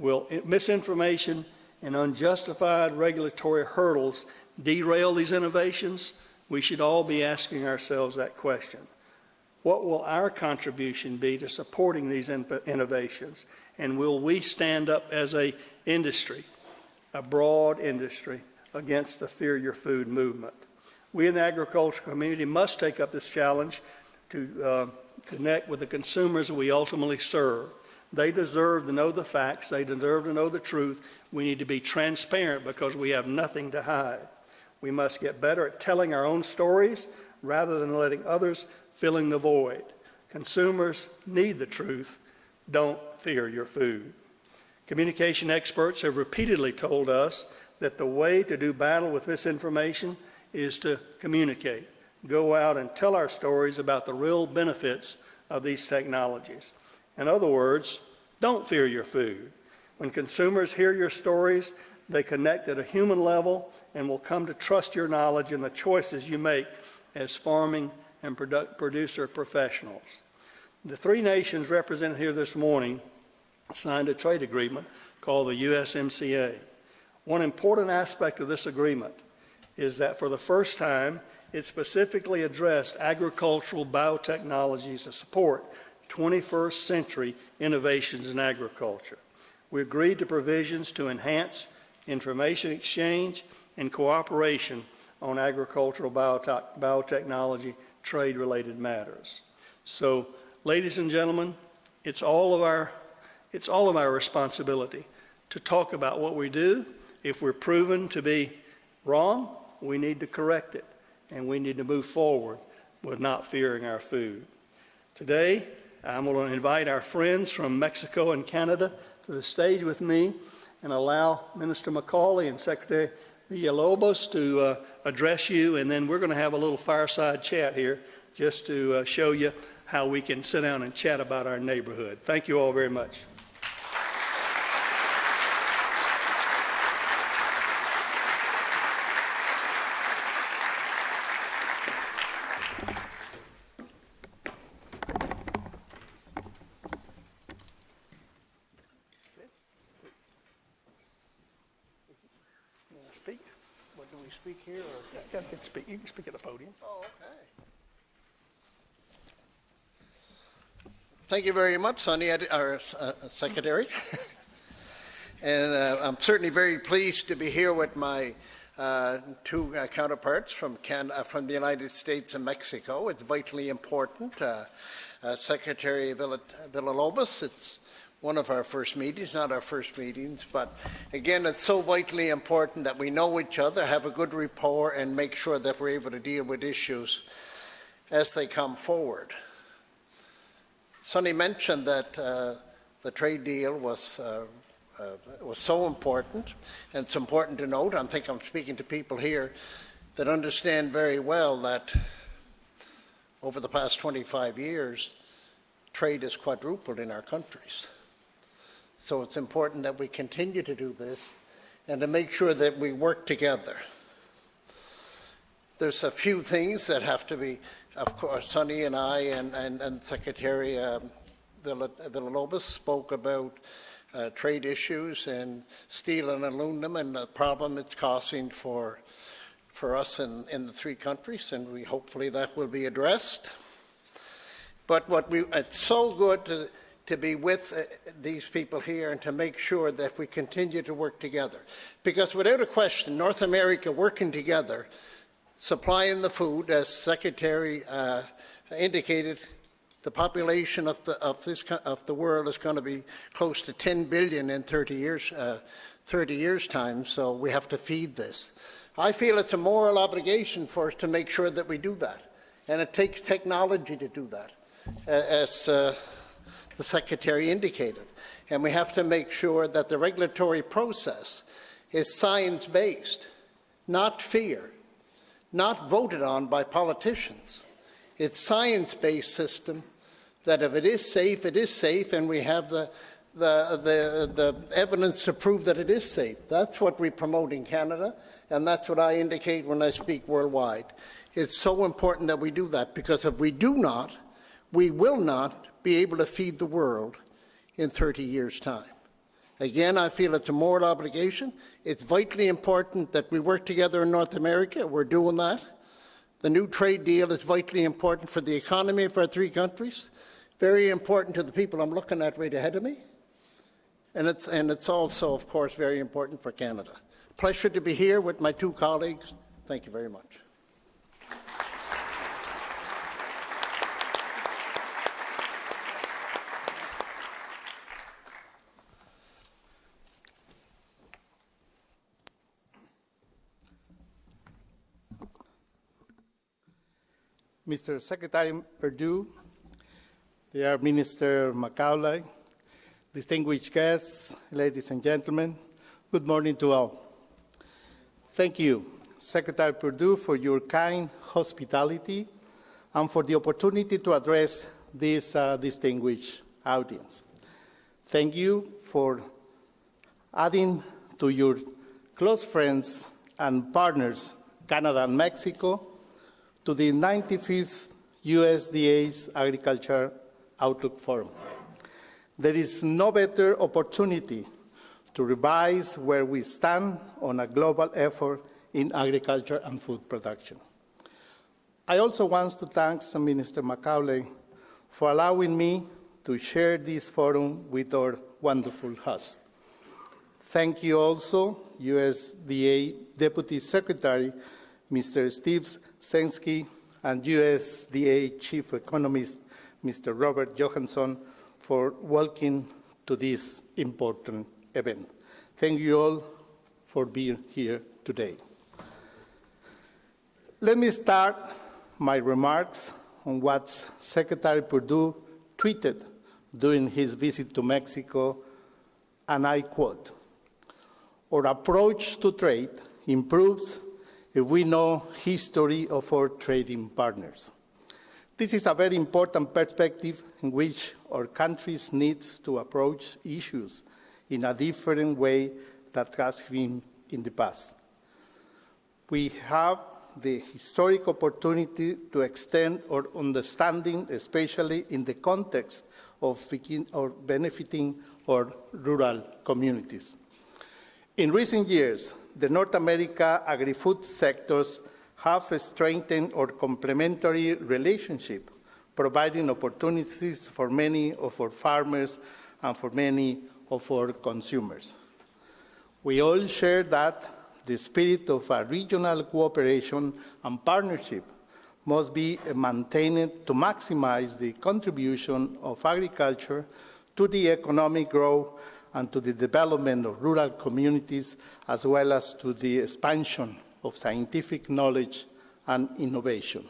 Will misinformation and unjustified regulatory hurdles derail these innovations? We should all be asking ourselves that question. What will our contribution be to supporting these innovations? And will we stand up as an industry, a broad industry, against the Fear Your Food movement? We in the agricultural community must take up this challenge to connect with the consumers that we ultimately serve. They deserve to know the facts. They deserve to know the truth. We need to be transparent because we have nothing to hide. We must get better at telling our own stories rather than letting others fill in the void. Consumers need the truth. Don't fear your food. Communication experts have repeatedly told us that the way to do battle with misinformation is to communicate. Go out and tell our stories about the real benefits of these technologies. In other words, don't fear your food. When consumers hear your stories, they connect at a human level and will come to trust your knowledge and the choices you make as farming and producer professionals. The three nations represented here this morning signed a trade agreement called the USMCA. One important aspect of this agreement is that for the first time, it specifically addressed agricultural biotechnologies to support 21st century innovations in agriculture. We agreed to provisions to enhance information exchange and cooperation on agricultural biotechnology trade-related matters. So, ladies and gentlemen, it's all of our responsibility to talk about what we do. If we're proven to be wrong, we need to correct it, and we need to move forward with not fearing our food. Today, I'm going to invite our friends from Mexico and Canada to the stage with me and allow Minister McCauley and Secretary Villalobos to address you, and then we're going to have a little fireside chat here just to show you how we can sit down and chat about our neighborhood. Thank you all very much. Speak? What do we speak here? Or? Yeah, you can speak at the podium. Oh, okay. Thank you very much, Sonny, our Secretary. And I'm certainly very pleased to be here with my two counterparts from the United States and Mexico. It's vitally important. Secretary Villalobos, it's one of our first meetings, not our first meetings, but again, it's so vitally important that we know each other, have a good rapport, and make sure that we're able to deal with issues as they come forward. Sonny mentioned that the trade deal was so important, and it's important to note, I think I'm speaking to people here that understand very well that over the past 25 years, trade has quadrupled in our countries. So it's important that we continue to do this and to make sure that we work together. There's a few things that have to be, of course, Sonny and I and Secretary Villalobos spoke about trade issues and steel and aluminum and the problem it's causing for us in the three countries, and hopefully that will be addressed. But it's so good to be with these people here and to make sure that we continue to work together. Because without a question, North America working together, supplying the food, as Secretary indicated, the population of the world is going to be close to 10 billion in 30 years time, so we have to feed this. I feel it's a moral obligation for us to make sure that we do that, and it takes technology to do that, as the Secretary indicated. And we have to make sure that the regulatory process is science-based, not fear, not voted on by politicians. It's science-based system that if it is safe, and we have the evidence to prove that it is safe. That's what we promote in Canada, and that's what I indicate when I speak worldwide. It's so important that we do that, because if we do not, we will not be able to feed the world in 30 years' time. Again, I feel it's a moral obligation. It's vitally important that we work together in North America. We're doing that. The new trade deal is vitally important for the economy of our three countries, very important to the people I'm looking at right ahead of me, and it's also, of course, very important for Canada. Pleasure to be here with my two colleagues. Thank you very much. Mr. Secretary Purdue, dear Minister Macaulay, distinguished guests, ladies and gentlemen, good morning to all. Thank you, Secretary Purdue, for your kind hospitality and for the opportunity to address this distinguished audience. Thank you for adding to your close friends and partners, Canada and Mexico, to the 95th USDA's Agriculture Outlook Forum. There is no better opportunity to revise where we stand on a global effort in agriculture and food production. I also want to thank Minister Macaulay for allowing me to share this forum with our wonderful host. Thank you also, USDA Deputy Secretary, Mr. Steve Usmc, and USDA Chief Economist, Mr. Robert Johansen, for welcoming to this important event. Thank you all for being here today. Let me start my remarks on what Secretary Purdue tweeted during his visit to Mexico, and I quote, "Our approach to trade improves if we know history of our trading partners. This is a very important perspective in which our countries needs to approach issues in a different way that has been in the past. We have the historic opportunity to extend our understanding, especially in the context of benefiting our rural communities. In recent years, the North America agri-food sectors have strengthened our complementary relationship, providing opportunities for many of our farmers and for many of our consumers. We all share that the spirit of a regional cooperation and partnership must be maintained to maximize the contribution of agriculture to the economic growth and to the development of rural communities, as well as to the expansion of scientific knowledge and innovation.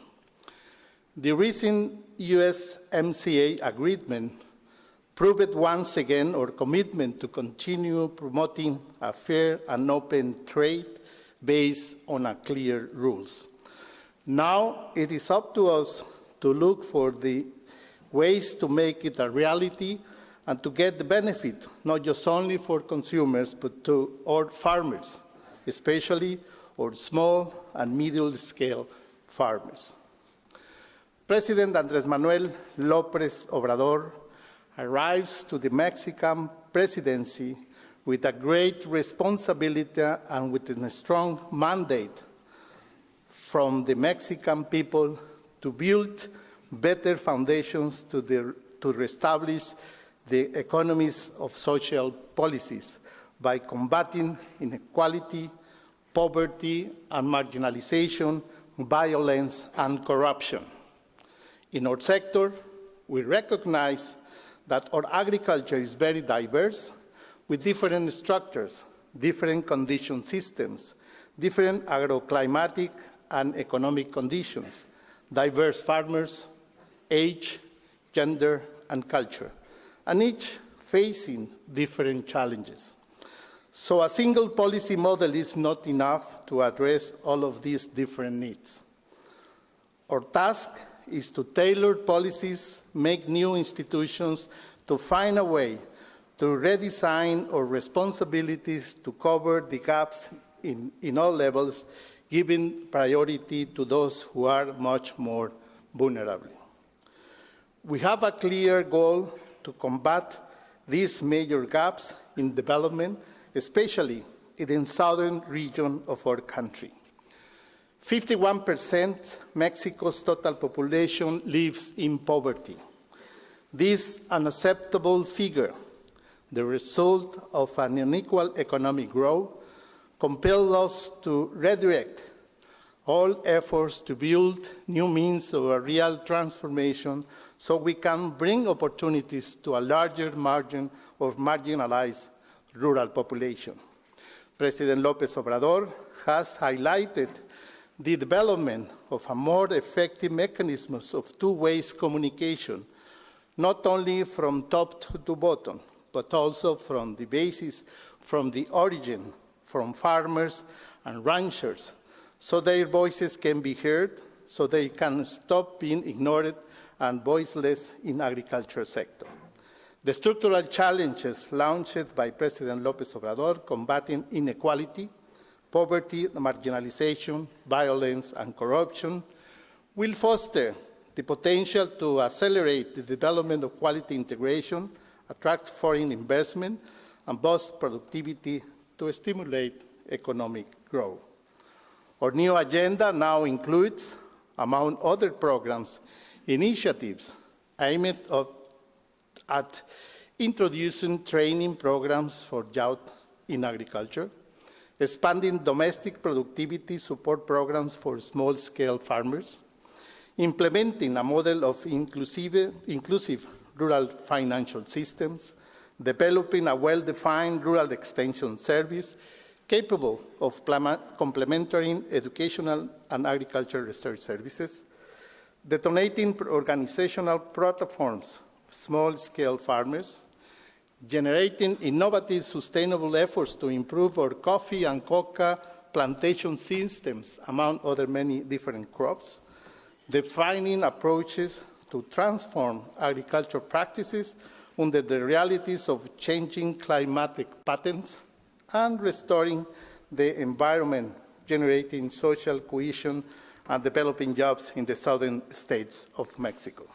The recent USMCA agreement proved once again our commitment to continue promoting a fair and open trade based on clear rules. Now it is up to us to look for the ways to make it a reality and to get the benefit, not just only for consumers, but to our farmers, especially our small and middle-scale farmers. President Andrés Manuel López Obrador arrives to the Mexican presidency with a great responsibility and with a strong mandate from the Mexican people to build better foundations to reestablish the economies of social policies by combating inequality, poverty and marginalization, violence and corruption. In our sector, we recognize that our agriculture is very diverse with different structures, different condition systems, different agroclimatic and economic conditions, diverse farmers, age, gender, and culture, and each facing different challenges. So a single policy model is not enough to address all of these different needs. Our task is to tailor policies, make new institutions, to find a way to redesign our responsibilities to cover the gaps in all levels, giving priority to those who are much more vulnerable. We have a clear goal to combat these major gaps in development, especially in the southern region of our country. 51% Mexico's total population lives in poverty. This unacceptable figure, the result of an unequal economic growth, compels us to redirect all efforts to build new means of a real transformation so we can bring opportunities to a larger margin of marginalized rural population. President López Obrador has highlighted the development of a more effective mechanisms of two-way communication, not only from top to bottom, but also from the basis, from the origin, from farmers and ranchers, so their voices can be heard, so they can stop being ignored and voiceless in the agriculture sector. The structural challenges launched by President López Obrador, combating inequality, poverty, marginalization, violence, and corruption, will foster the potential to accelerate the development of quality integration, attract foreign investment, and boost productivity to stimulate economic growth. Our new agenda now includes, among other programs, initiatives aimed at introducing training programs for youth in agriculture, expanding domestic productivity support programs for small-scale farmers, implementing a model of inclusive rural financial systems, developing a well-defined rural extension service capable of complementing educational and agricultural research services, detonating organizational platforms of small-scale farmers, generating innovative, sustainable efforts to improve our coffee and coca plantation systems, among other many different crops, defining approaches to transform agricultural practices under the realities of changing climatic patterns, and restoring the environment, generating social cohesion and developing jobs in the southern states of Mexico.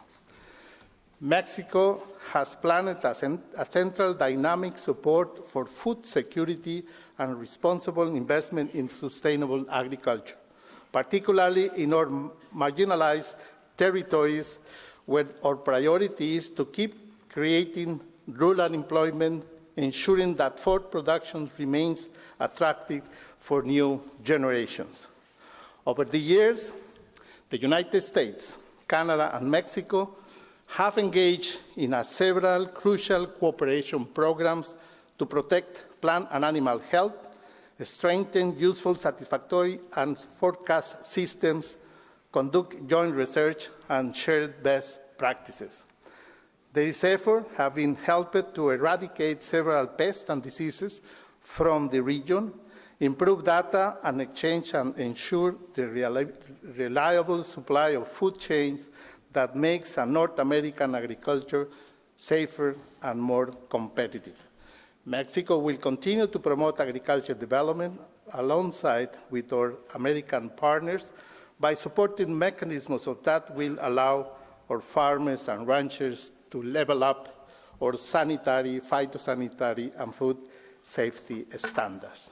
Mexico has planned a central dynamic support for food security and responsible investment in sustainable agriculture, particularly in our marginalized territories, where our priority is to keep creating rural employment, ensuring that food production remains attractive for new generations. Over the years, the United States, Canada, and Mexico have engaged in several crucial cooperation programs to protect plant and animal health, strengthen useful, satisfactory, and forecast systems, conduct joint research, and share best practices. These efforts have been helped to eradicate several pests and diseases from the region, improve data and exchange, and ensure the reliable supply of food chains that makes a North American agriculture safer and more competitive. Mexico will continue to promote agriculture development alongside with our American partners by supporting mechanisms that will allow our farmers and ranchers to level up our sanitary, phytosanitary, and food safety standards.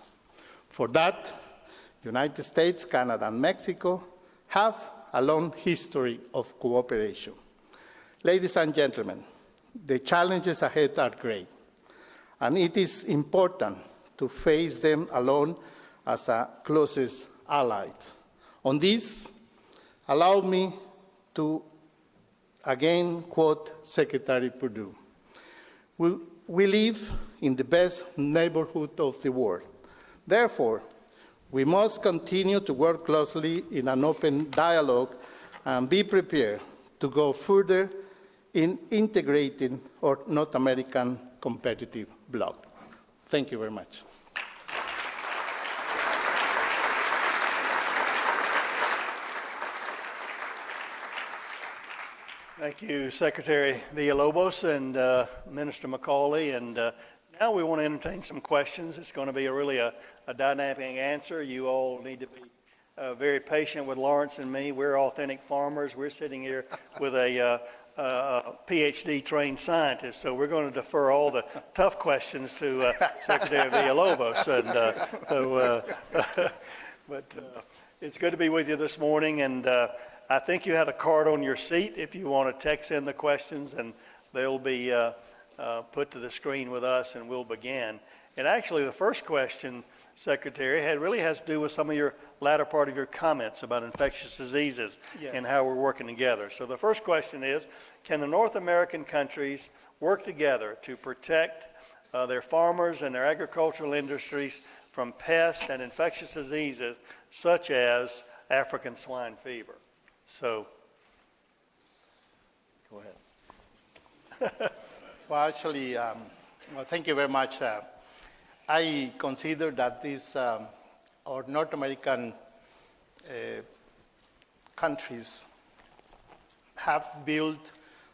For that, United States, Canada, and Mexico have a long history of cooperation. Ladies and gentlemen, the challenges ahead are great, and it is important to face them alone as our closest allies. On this, allow me to again quote Secretary Purdue. We live in the best neighborhood of the world. Therefore, we must continue to work closely in an open dialogue and be prepared to go further in integrating our North American competitive bloc. Thank you very much. Thank you, Secretary Villalobos and Minister McCauley. And now we want to entertain some questions. It's going to be really a dynamic answer. You all need to be very patient with Lawrence and me. We're authentic farmers. We're sitting here with a PhD trained scientist, so we're going to defer all the tough questions to Secretary Villalobos. But it's good to be with you this morning, and I think you had a card on your seat if you want to text in the questions, and they'll be put to the screen with us, and we'll begin. And actually, the first question, Secretary, really has to do with some of your latter part of your comments about infectious diseases. Yes. And how we're working together. So the first question is, can the North American countries work together to protect their farmers and their agricultural industries from pests and infectious diseases such as African swine fever? So, go ahead. Well, actually, thank you very much. I consider that these our North American countries have built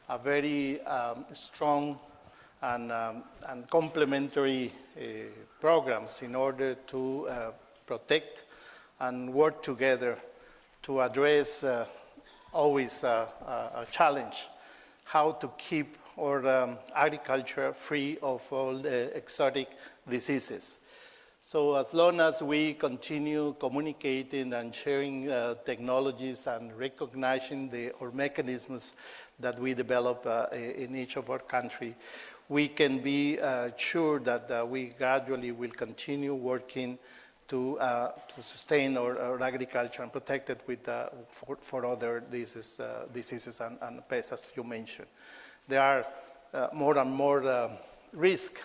a very strong and complementary programs in order to protect and work together to address always a challenge, how to keep our agriculture free of all exotic diseases. So as long as we continue communicating and sharing technologies and recognizing our mechanisms that we develop in each of our country, we can be sure that we gradually will continue working to sustain our agriculture and protect it with, for other diseases and pests, as you mentioned. There are more and more risks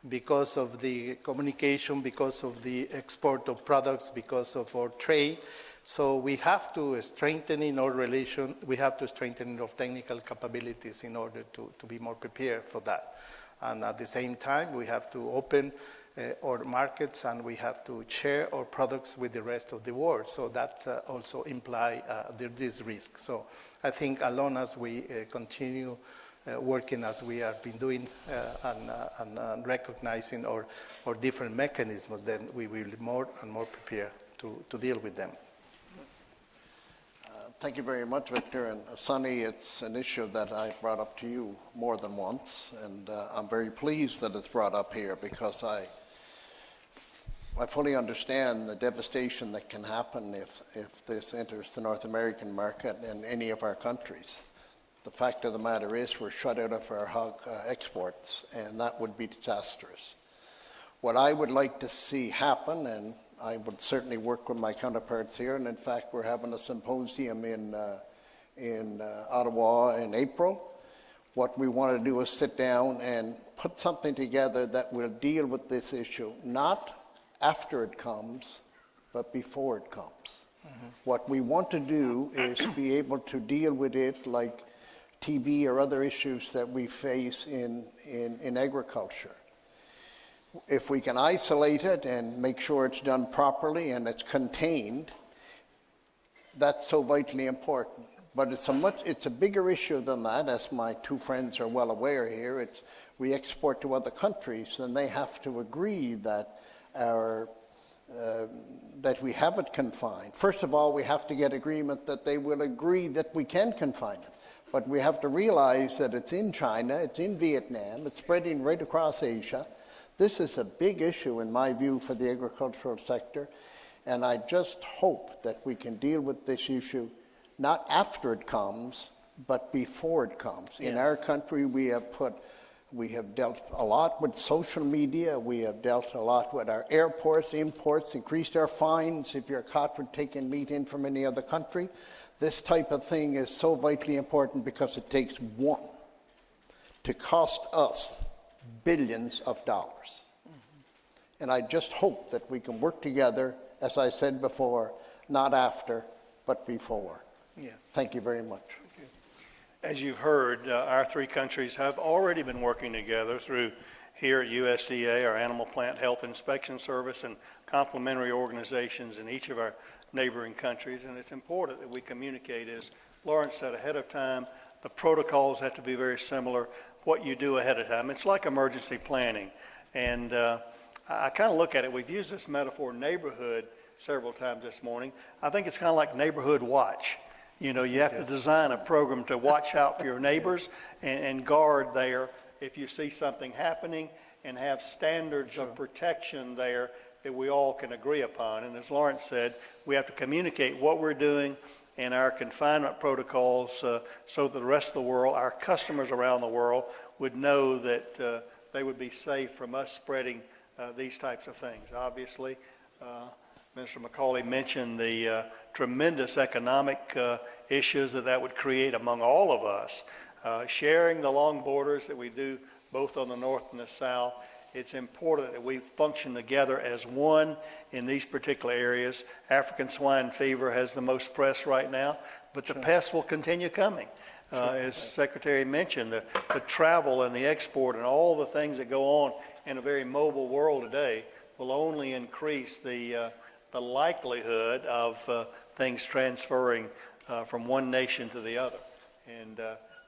because of the communication, because of the export of products, because of our trade. So we have to strengthen in our relation, we have to strengthen our technical capabilities in order to be more prepared for that. And at the same time, we have to open our markets and we have to share our products with the rest of the world. So that also imply this risk. So I think as long as we continue working as we have been doing and recognizing our different mechanisms, then we will be more and more prepared to deal with them. Thank you very much, Victor. And Sonny, it's an issue that I brought up to you more than once, and I'm very pleased that it's brought up here because I fully understand the devastation that can happen if this enters the North American market in any of our countries. The fact of the matter is we're shut out of our hog exports, and that would be disastrous. What I would like to see happen, and I would certainly work with my counterparts here, and in fact we're having a symposium in Ottawa in April. What we want to do is sit down and put something together that will deal with this issue, not after it comes, but before it comes. What we want to do is be able to deal with it like TB or other issues that we face in agriculture. If we can isolate it and make sure it's done properly and it's contained, that's so vitally important. But it's a bigger issue than that, as my two friends are well aware here. We export to other countries, and they have to agree that that we have it confined. First of all, we have to get agreement that they will agree that we can confine it. But we have to realize that it's in China, it's in Vietnam, it's spreading right across Asia. This is a big issue, in my view, for the agricultural sector, and I just hope that we can deal with this issue not after it comes, but before it comes. Yes. In our country, we have dealt a lot with social media, we have dealt a lot with our airports, imports, increased our fines if you're caught with taking meat in from any other country. This type of thing is so vitally important because it takes one to cost us billions of dollars. And I just hope that we can work together, as I said before, not after, but before. Yes. Thank you very much. As you've heard, our three countries have already been working together through here at USDA, our Animal Plant Health Inspection Service, and complementary organizations in each of our neighboring countries. And it's important that we communicate, as Lawrence said, ahead of time. The protocols have to be very similar. What you do ahead of time. It's like emergency planning. And I kind of look at it, we've used this metaphor neighborhood several times this morning. I think it's kind of like neighborhood watch. You know, you have to design a program to watch out for your neighbors and guard there if you see something happening, and have standards of protection there that we all can agree upon. And as Lawrence said, we have to communicate what we're doing and our confinement protocols so that the rest of the world, our customers around the world, would know that they would be safe from us spreading these types of things. Obviously, Mr. McCauley mentioned the tremendous economic issues that would create among all of us. Sharing the long borders that we do both on the north and the south, it's important that we function together as one in these particular areas. African swine fever has the most press right now, but the pests will continue coming. As Secretary mentioned, the travel and the export and all the things that go on in a very mobile world today will only increase the likelihood of things transferring from one nation to the other. And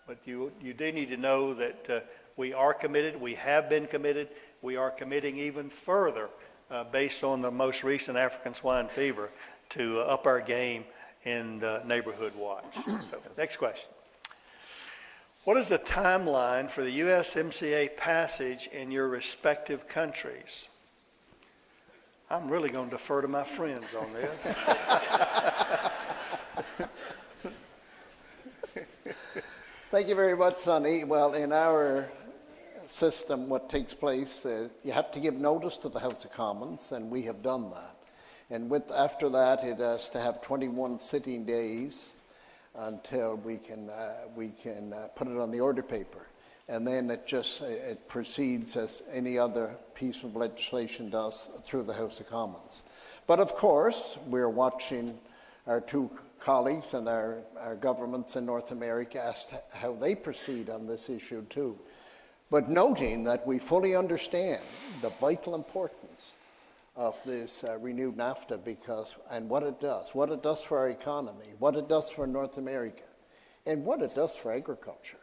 but you do need to know that we are committed, we have been committed, we are committing even further based on the most recent African swine fever to up our game in neighborhood watch. So, next question. What is the timeline for the USMCA passage in your respective countries? I'm really going to defer to my friends on this. Thank you very much, Sonny. Well, in our system, what takes place, you have to give notice to the House of Commons, and we have done that. And after that, it has to have 21 sitting days until we can put it on the order paper. And then it proceeds as any other piece of legislation does through the House of Commons. But of course, we're watching our two colleagues and our governments in North America as to how they proceed on this issue too. but noting that we fully understand the vital importance of this renewed NAFTA and what it does for our economy, what it does for North America, and what it does for agriculture.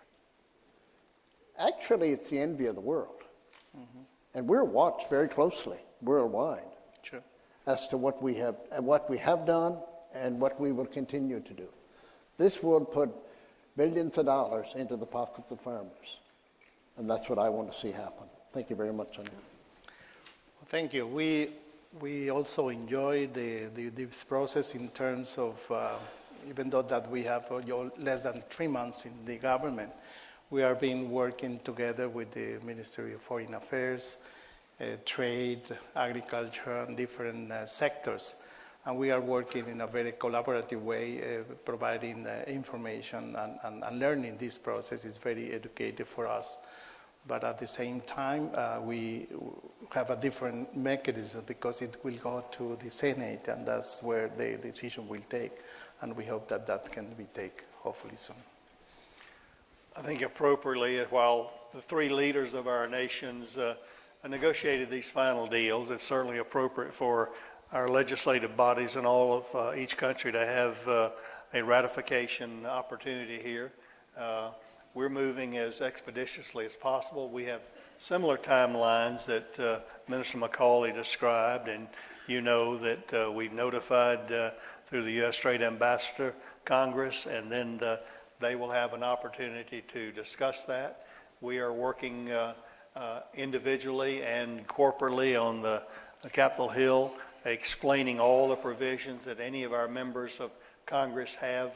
Actually, it's the envy of the world. And we're watched very closely worldwide as to what we have done and what we will continue to do. This will put billions of dollars into the pockets of farmers. And that's what I want to see happen. Thank you very much, Sonia. Thank you. We also enjoy this process in terms of, even though that we have less than 3 months in the government, we are been working together with the Ministry of Foreign Affairs, trade, agriculture, and different sectors. And we are working in a very collaborative way, providing information and learning. This process is very educative for us. But at the same time, we have a different mechanism because it will go to the Senate, and that's where the decision will take. And we hope that that can be taken hopefully soon. I think appropriately, while the three leaders of our nations negotiated these final deals, it's certainly appropriate for our legislative bodies in all of each country to have a ratification opportunity here. We're moving as expeditiously as possible. We have similar timelines that Minister McCauley described, and you know that we've notified through the U.S. Trade Ambassador, Congress, and then they will have an opportunity to discuss that. We are working individually and corporately on the Capitol Hill, explaining all the provisions that any of our members of Congress have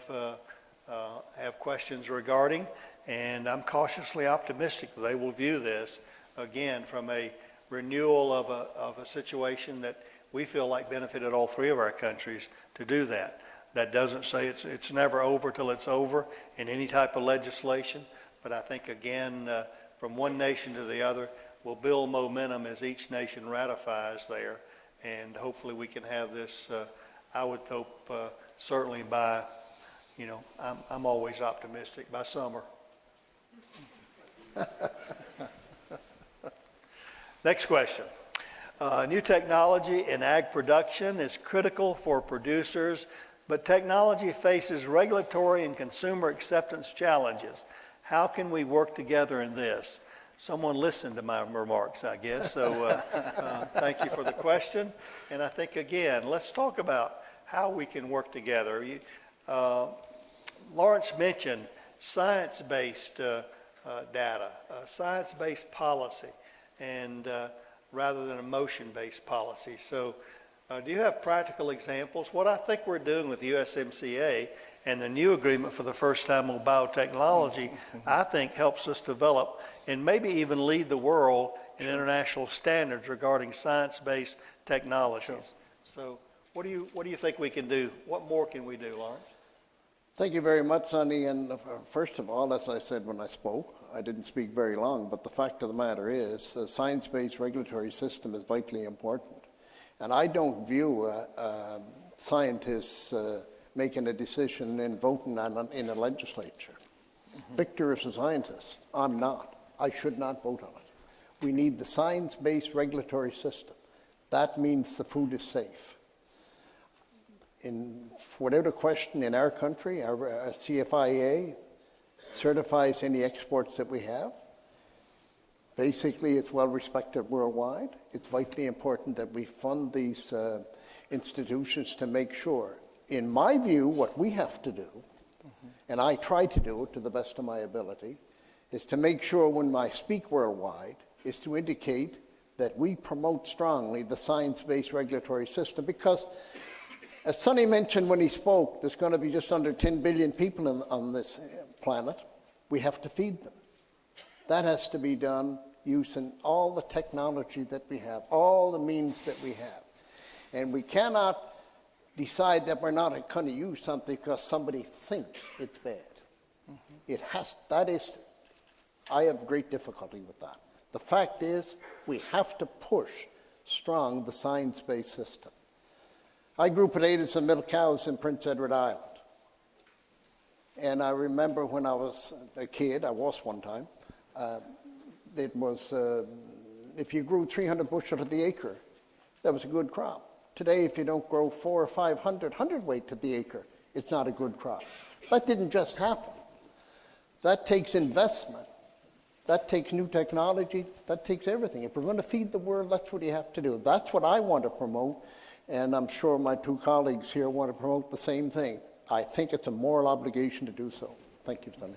questions regarding. And I'm cautiously optimistic that they will view this, again, from a renewal of a situation that we feel like benefited all three of our countries to do that. That doesn't say it's never over till it's over in any type of legislation, but I think, again, from one nation to the other, will build momentum as each nation ratifies there, and hopefully we can have this, I would hope, certainly by, I'm always optimistic, by summer. Next question. New technology in ag production is critical for producers, but technology faces regulatory and consumer acceptance challenges. How can we work together in this? Someone listened to my remarks, I guess, so thank you for the question. And I think, again, let's talk about how we can work together. Lawrence mentioned science-based data, science-based policy, and rather than emotion-based policy. So do you have practical examples? What I think we're doing with the USMCA and the new agreement for the first time on biotechnology, I think helps us develop and maybe even lead the world in international standards regarding science-based technologies. So what do you think we can do? What more can we do, Lawrence? Thank you very much, Sonny. And first of all, as I said when I spoke, I didn't speak very long, but the fact of the matter is the science-based regulatory system is vitally important. And I don't view scientists making a decision and voting in a legislature. Victor is a scientist. I'm not. I should not vote on it. We need the science-based regulatory system. That means the food is safe. Without a question, in our country, our CFIA certifies any exports that we have. Basically, it's well respected worldwide. It's vitally important that we fund these institutions to make sure. In my view, what we have to do, and I try to do it to the best of my ability, is to make sure when I speak worldwide, is to indicate that we promote strongly the science-based regulatory system, because as Sonny mentioned when he spoke, there's going to be just under 10 billion people on this planet. We have to feed them. That has to be done using all the technology that we have, all the means that we have. And we cannot decide that we're not going to use something because somebody thinks it's bad. I have great difficulty with that. The fact is, we have to push strong the science-based system. I grew potatoes and milk cows in Prince Edward Island. And I remember when I was a kid, I was one time, it was, if you grew 300 bushel to the acre, that was a good crop. Today, if you don't grow 400 or 500 hundredweight to the acre, it's not a good crop. That didn't just happen. That takes investment. That takes new technology. That takes everything. If we're going to feed the world, that's what you have to do. That's what I want to promote, and I'm sure my two colleagues here want to promote the same thing. I think it's a moral obligation to do so. Thank you, Sonny.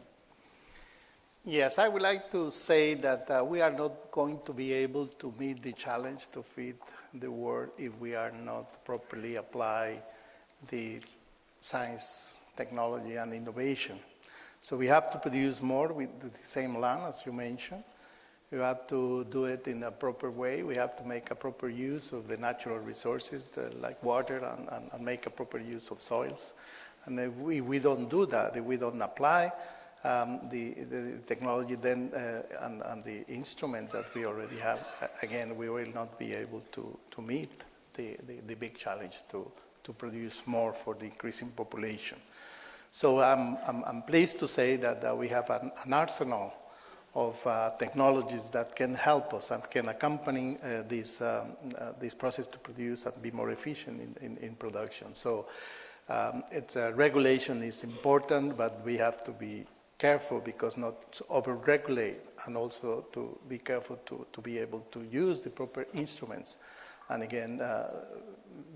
Yes, I would like to say that we are not going to be able to meet the challenge to feed the world if we are not properly apply the science, technology, and innovation. So we have to produce more with the same land, as you mentioned. We have to do it in a proper way. We have to make a proper use of the natural resources like water and make a proper use of soils. And if we don't do that, if we don't apply the technology then and the instruments that we already have, again, we will not be able to meet the big challenge to produce more for the increasing population. So I'm pleased to say that we have an arsenal of technologies that can help us and can accompany this process to produce and be more efficient in production. So regulation is important, but we have to be careful because not to over-regulate, and also to be careful to be able to use the proper instruments and again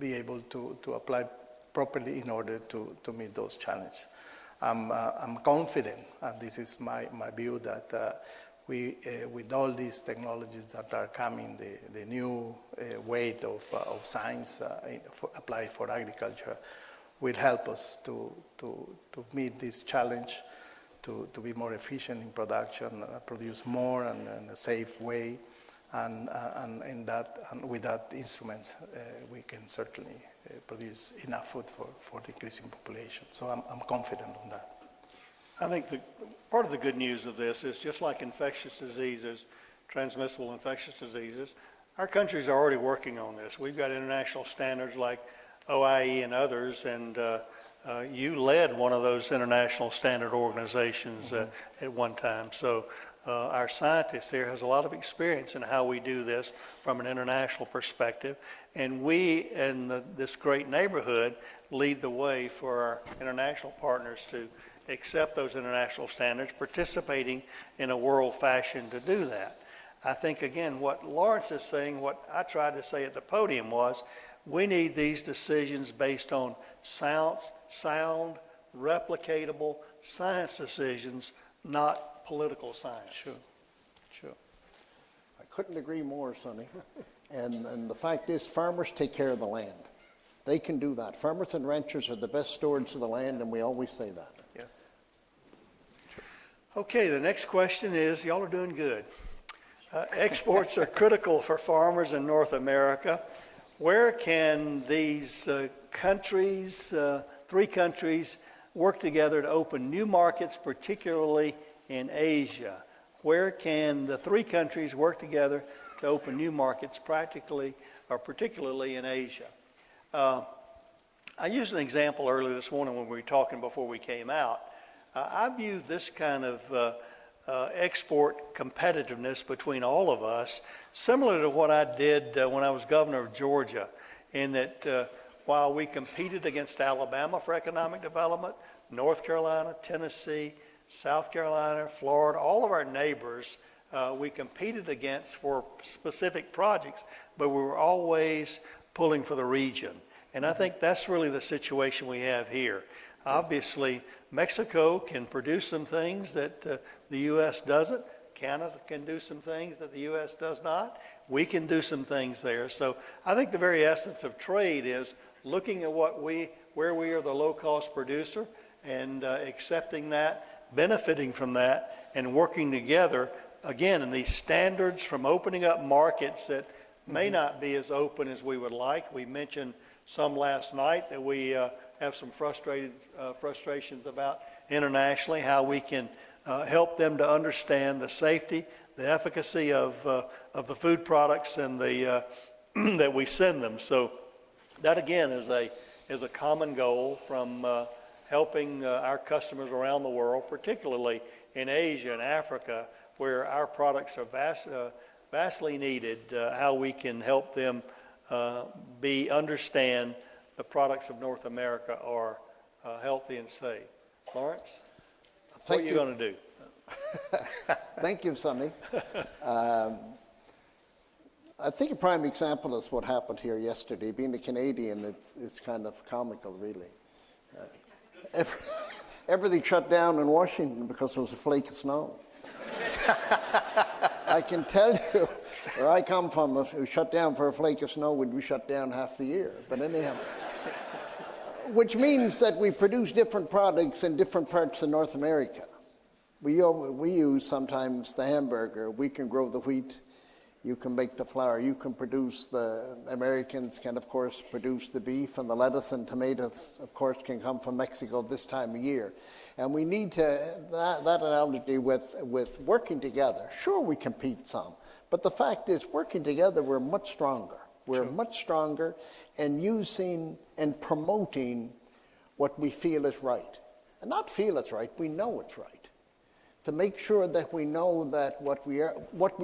be able to apply properly in order to meet those challenges. I'm confident, and this is my view, that we, with all these technologies that are coming, the new weight of science applied for agriculture will help us to meet this challenge, to be more efficient in production, produce more and in a safe way, and with that instruments, we can certainly produce enough food for the increasing population. So I'm confident on that. I think part of the good news of this is just like infectious diseases, transmissible infectious diseases, our countries are already working on this. We've got international standards like OIE and others, and you led one of those international standard organizations at one time. So our scientist here has a lot of experience in how we do this from an international perspective, and we in this great neighborhood lead the way for our international partners to accept those international standards, participating in a world fashion to do that. I think, again, what Lawrence is saying, what I tried to say at the podium was, we need these decisions based on sound, replicatable science decisions, not political science. Sure. I couldn't agree more, Sonny. And the fact is, farmers take care of the land. They can do that. Farmers and ranchers are the best stewards of the land, and we always say that. Yes. Okay, the next question is, y'all are doing good. Exports are critical for farmers in North America. Where can these countries, three countries, work together to open new markets, particularly in Asia? Where can the three countries work together to open new markets, practically or particularly in Asia? I used an example earlier this morning when we were talking before we came out. I view this kind of export competitiveness between all of us similar to what I did when I was governor of Georgia, in that while we competed against Alabama for economic development, North Carolina, Tennessee, South Carolina, Florida, all of our neighbors, we competed against for specific projects, but we were always pulling for the region. And I think that's really the situation we have here. Obviously, Mexico can produce some things that the U.S. doesn't. Canada can do some things that the U.S. does not. We can do some things there. So I think the very essence of trade is looking at where we are the low-cost producer and accepting that, benefiting from that, and working together, again, in these standards from opening up markets that may not be as open as we would like. We mentioned some last night that we have some frustrations about internationally, how we can help them to understand the safety, the efficacy of the food products and the that we send them. So that again is a common goal from helping our customers around the world, particularly in Asia and Africa, where our products are vastly needed, how we can help them understand the products of North America are healthy and safe. Lawrence, what are you going to do? Thank you, Sonny. I think a prime example is what happened here yesterday. Being a Canadian, it's kind of comical, really. Everything shut down in Washington because there was a flake of snow. I can tell you, where I come from, if we shut down for a flake of snow, we'd be shut down half the year. But anyhow, which means that we produce different products in different parts of North America. We use sometimes the hamburger. We can grow the wheat. You can make the flour. You can produce the Americans can, of course, produce the beef, and the lettuce and tomatoes, of course, can come from Mexico this time of year. And we need that analogy with working together. Sure, we compete some, but the fact is, working together, we're much stronger. We're much stronger in using and promoting what we feel is right. And not feel it's right, we know it's right. To make sure that we know that what we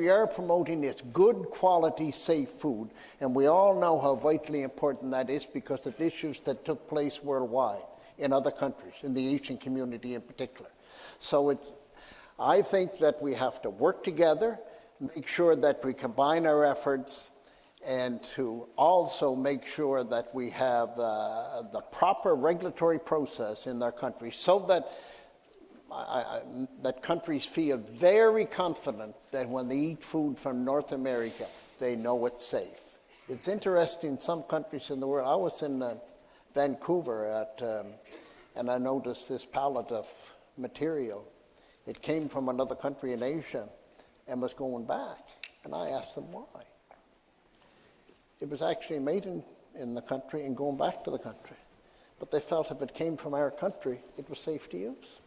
are promoting is good quality, safe food. And we all know how vitally important that is because of issues that took place worldwide in other countries, in the Asian community in particular. So I think that we have to work together, make sure that we combine our efforts, and to also make sure that we have the proper regulatory process in their country so that that countries feel very confident that when they eat food from North America, they know it's safe. It's interesting, some countries in the world, I was in Vancouver and I noticed this pallet of material. It came from another country in Asia and was going back. And I asked them why. It was actually made in the country and going back to the country. But they felt if it came from our country, it was safe to use.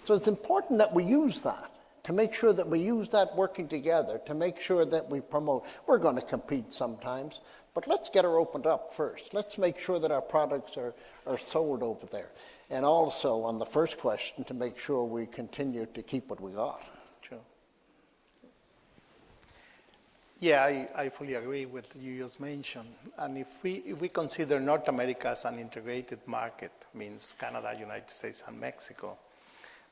So it's important that we use that, to make sure that we use that working together, to make sure that we promote. We're going to compete sometimes, but let's get her opened up first. Let's make sure that our products are sold over there. And also, on the first question, to make sure we continue to keep what we got. Sure. Yeah, I fully agree with what you just mentioned. And if we consider North America as an integrated market, means Canada, United States, and Mexico,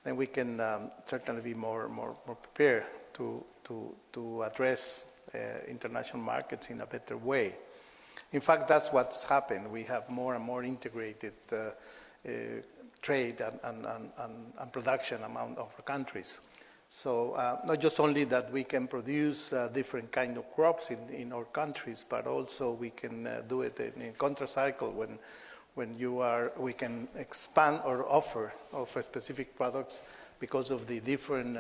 then we can certainly be more prepared to address international markets in a better way. In fact, that's what's happened. We have more and more integrated trade and production among our countries. So not just only that we can produce different kind of crops in our countries, but also we can do it in contra-cycle we can expand or offer specific products because of the different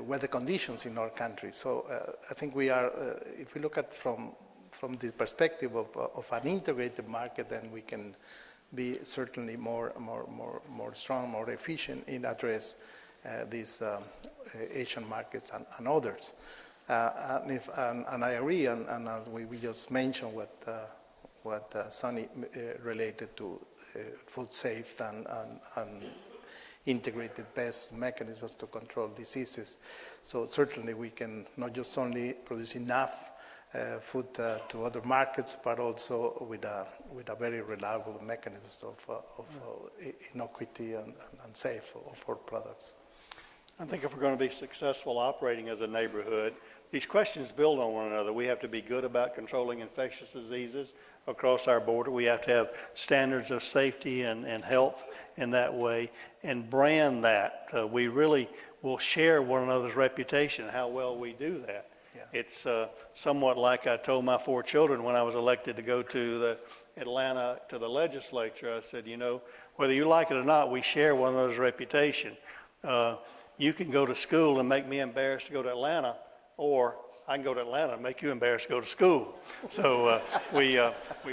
weather conditions in our country. So I think we are, if we look at from the perspective of an integrated market, then we can be certainly more strong, more efficient in address these Asian markets and others. And I agree, and as we just mentioned what Sonny related to food safe and integrated pest mechanisms to control diseases. So certainly we can not just only produce enough food to other markets, but also with a very reliable mechanism of innocuity and safe of our products. I think if we're going to be successful operating as a neighborhood, these questions build on one another. We have to be good about controlling infectious diseases across our border. We have to have standards of safety and health in that way and brand that. We really will share one another's reputation, how well we do that. Yeah. It's somewhat like I told my 4 children when I was elected to go to Atlanta to the legislature. I said, you know, whether you like it or not, we share one another's reputation. You can go to school and make me embarrassed to go to Atlanta, or I can go to Atlanta and make you embarrassed to go to school. So we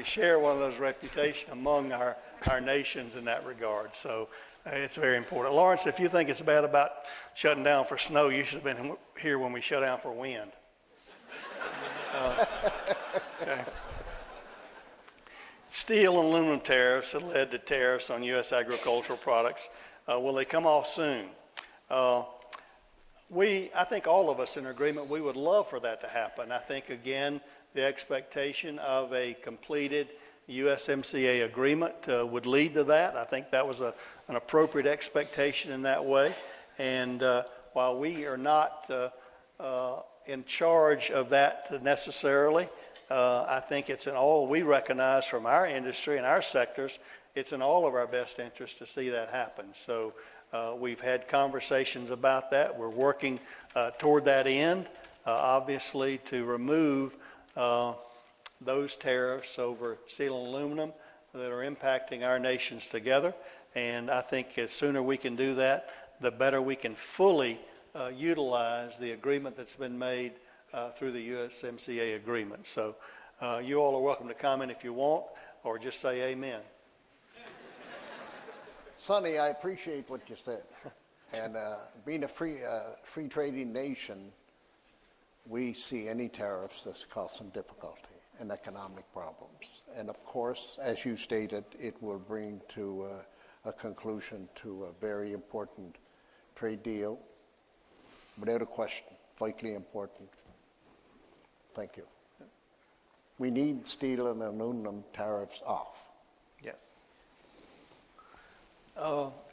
share one of those reputations among our nations in that regard. So it's very important. Lawrence, if you think it's bad about shutting down for snow, you should have been here when we shut down for wind. Okay. Steel and aluminum tariffs have led to tariffs on U.S. agricultural products. Will they come off soon? I think all of us in agreement, we would love for that to happen. I think, again, the expectation of a completed USMCA agreement would lead to that. I think that was an appropriate expectation in that way. And while we are not in charge of that necessarily, I think it's in all, we recognize from our industry and our sectors, it's in all of our best interest to see that happen. So we've had conversations about that. We're working toward that end, obviously, to remove those tariffs over steel and aluminum that are impacting our nations together. And I think as sooner we can do that, the better we can fully utilize the agreement that's been made through the USMCA agreement. So you all are welcome to comment if you want, or just say amen. Sonny, I appreciate what you said. And being a free trading nation, we see any tariffs as cause some difficulty and economic problems. And of course, as you stated, it will bring to a conclusion to a very important trade deal, without a question, vitally important. Thank you. We need steel and aluminum tariffs off. Yes.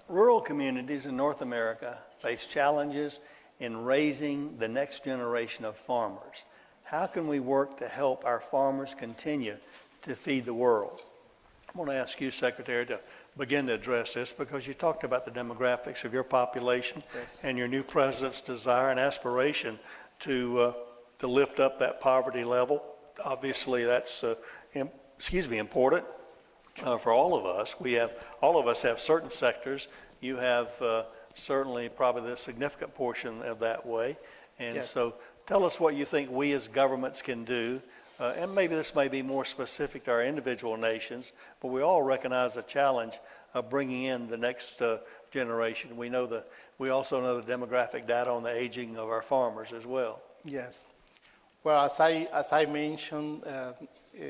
Rural communities in North America face challenges in raising the next generation of farmers. How can we work to help our farmers continue to feed the world? I want to ask you, Secretary, to begin to address this because you talked about the demographics of your population. Yes. And your new president's desire and aspiration to lift up that poverty level. Obviously, that's important for all of us. All of us have certain sectors. You have certainly probably the significant portion of that way. And Yes. so tell us what you think we as governments can do. And maybe this may be more specific to our individual nations, but we all recognize the challenge of bringing in the next generation. We also know the demographic data on the aging of our farmers as well. Yes. Well, as I mentioned,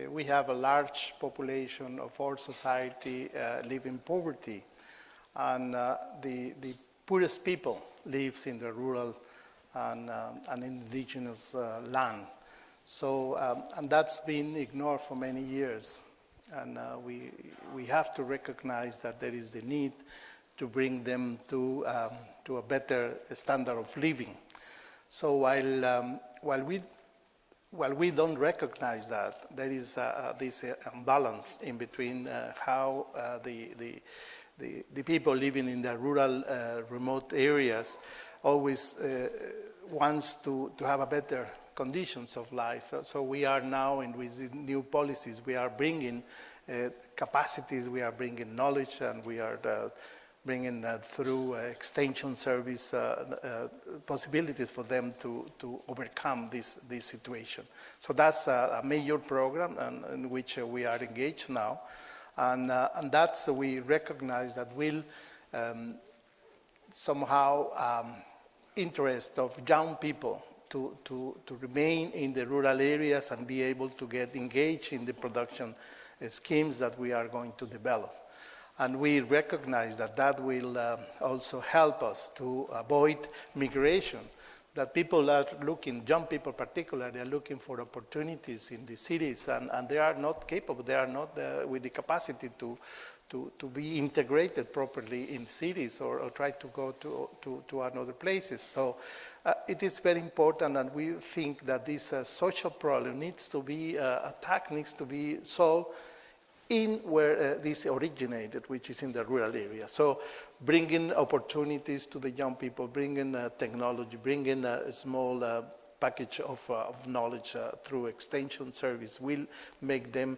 we have a large population of our society live in poverty, and the poorest people lives in the rural and indigenous land. So, and that's been ignored for many years, and we have to recognize that there is the need to bring them to a better standard of living. So while we don't recognize that, there is this imbalance in between how the people living in the rural, remote areas always wants to have a better conditions of life. So we are now, with new policies, we are bringing capacities, we are bringing knowledge, and we are bringing through extension service possibilities for them to overcome this situation. So that's a major program in which we are engaged now. And that's, we recognize that will somehow interest of young people to remain in the rural areas and be able to get engaged in the production schemes that we are going to develop. And we recognize that that will also help us to avoid migration, that people are looking, young people particularly, are looking for opportunities in the cities, and they are not capable, they are not with the capacity to be integrated properly in cities or try to go to other places. So it is very important, and we think that this social problem needs to be attacked, needs to be solved in where this originated, which is in the rural area. So bringing opportunities to the young people, bringing technology, bringing a small package of knowledge through extension service will make them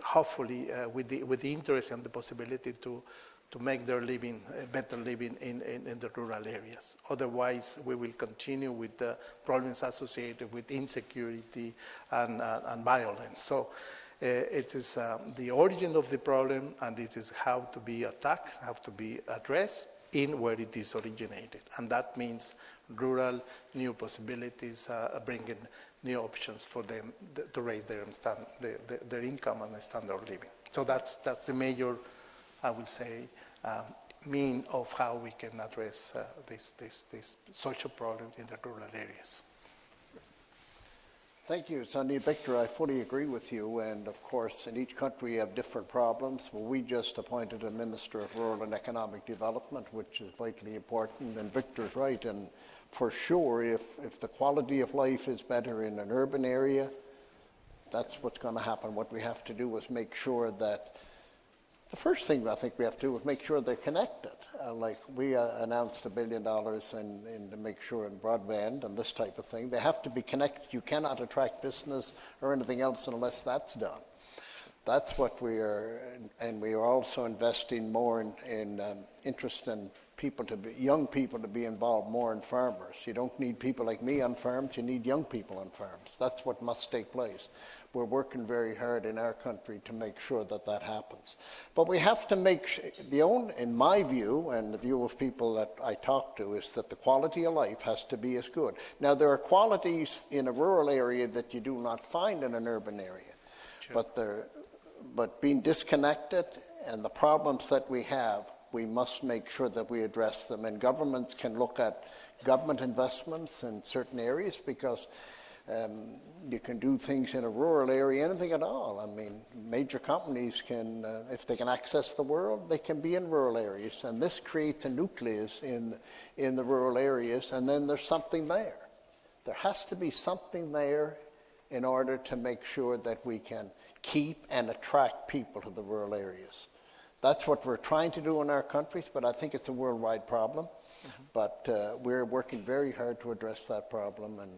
hopefully with the interest and the possibility to make their living, better living in the rural areas. Otherwise, we will continue with the problems associated with insecurity and violence. So it is the origin of the problem, and it is how to be attacked, how to be addressed in where it is originated. And that means rural, new possibilities, bringing new options for them to raise their income and standard of living. So that's the major, I would say, mean of how we can address this social problem in the rural areas. Thank you, Sunny. Victor, I fully agree with you. And of course, in each country you have different problems. Well, we just appointed a Minister of Rural and Economic Development, which is vitally important. And Victor's right. And for sure, if the quality of life is better in an urban area, that's what's going to happen. What we have to do is make sure that the first thing I think we have to do is make sure they're connected. Like we announced $1 billion in to make sure in broadband and this type of thing. They have to be connected. You cannot attract business or anything else unless that's done. That's what we are, and we are also investing more in interest in people young people to be involved more in farmers. You don't need people like me on farms, you need young people on farms. That's what must take place. We're working very hard in our country to make sure that that happens. But we have to make in my view, and the view of people that I talk to, is that the quality of life has to be as good. Now, there are qualities in a rural area that you do not find in an urban area. Sure. But being disconnected and the problems that we have, we must make sure that we address them. And governments can look at government investments in certain areas because you can do things in a rural area, anything at all. I mean, major companies can, if they can access the world, they can be in rural areas. And this creates a nucleus in the rural areas, and then there's something there. There has to be something there in order to make sure that we can keep and attract people to the rural areas. That's what we're trying to do in our countries, but I think it's a worldwide problem. Mm-hmm. But we're working very hard to address that problem, and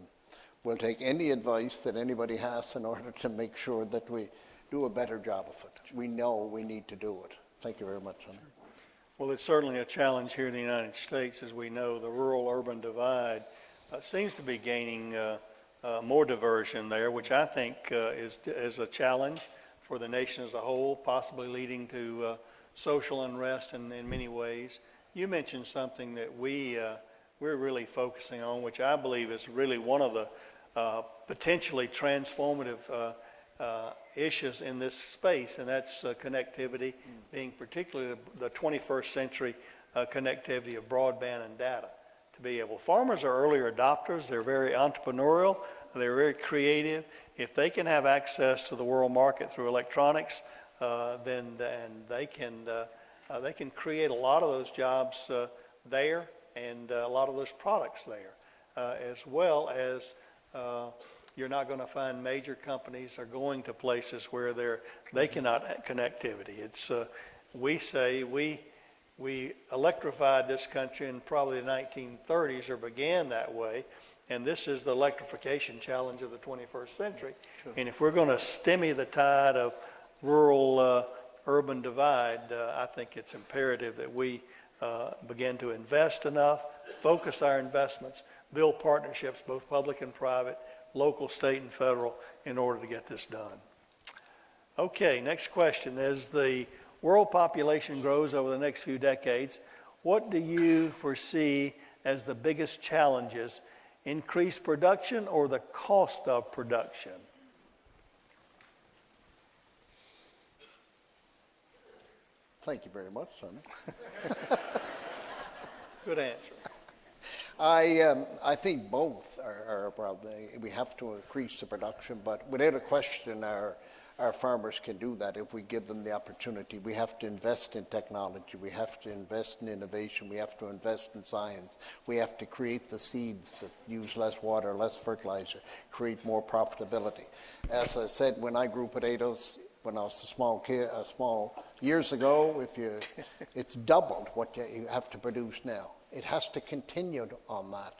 we'll take any advice that anybody has in order to make sure that we do a better job of it. We know we need to do it. Thank you very much, Hunter. Well, it's certainly a challenge here in the United States. As we know, the rural-urban divide seems to be gaining more diversion there, which I think is a challenge for the nation as a whole, possibly leading to social unrest in many ways. You mentioned something that we're really focusing on, which I believe is really one of the potentially transformative issues in this space, and that's connectivity, being particularly the 21st century connectivity of broadband and data. To be able, farmers are early adopters, they're very entrepreneurial, they're very creative. If they can have access to the world market through electronics, then they can create a lot of those jobs there and a lot of those products there, as well as you're not going to find major companies are going to places where they cannot have connectivity. It's we say we electrified this country in probably the 1930s, or began that way, and this is the electrification challenge of the 21st century. Sure. And if we're going to stem the tide of rural urban divide, I think it's imperative that we begin to invest enough, focus our investments, build partnerships, both public and private, local, state, and federal, in order to get this done. Okay, next question. As the world population grows over the next few decades, what do you foresee as the biggest challenges? Increased production or the cost of production? Thank you very much, son. Good answer. I think both are a problem. We have to increase the production, but without a question, our farmers can do that if we give them the opportunity. We have to invest in technology. We have to invest in innovation. We have to invest in science. We have to create the seeds that use less water, less fertilizer, create more profitability. As I said, when I grew potatoes, when I was a small years ago, it's doubled what you have to produce now. It has to continue on that.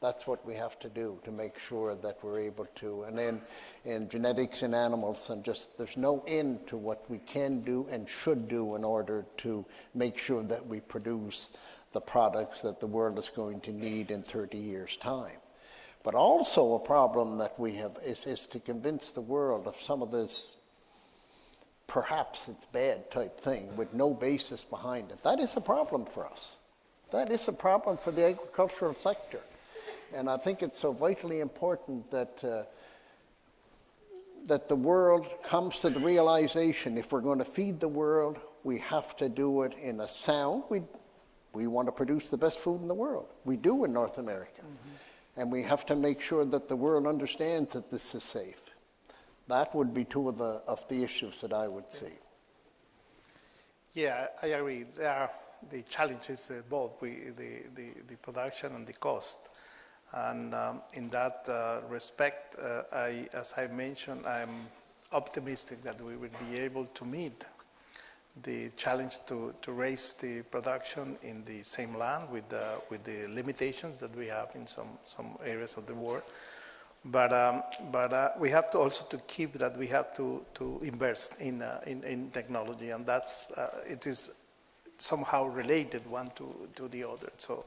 That's what we have to do to make sure that we're able to. And then in genetics in animals, and just there's no end to what we can do and should do in order to make sure that we produce the products that the world is going to need in 30 years' time. But also a problem that we have is to convince the world of some of this perhaps it's bad type thing with no basis behind it. That is a problem for us. That is a problem for the agricultural sector. And I think it's so vitally important that that the world comes to the realization if we're going to feed the world, we have to do it in a sound. We want to produce the best food in the world. We do in North America. And we have to make sure that the world understands that this is safe. That would be two of the issues that I would see. Yeah, I agree. There are the challenges both the production and the cost. And in that respect, as I mentioned, I'm optimistic that we will be able to meet the challenge to raise the production in the same land with the limitations that we have in some areas of the world. But we have to also to keep that we have to invest in technology, and that's it is somehow related one to the other. So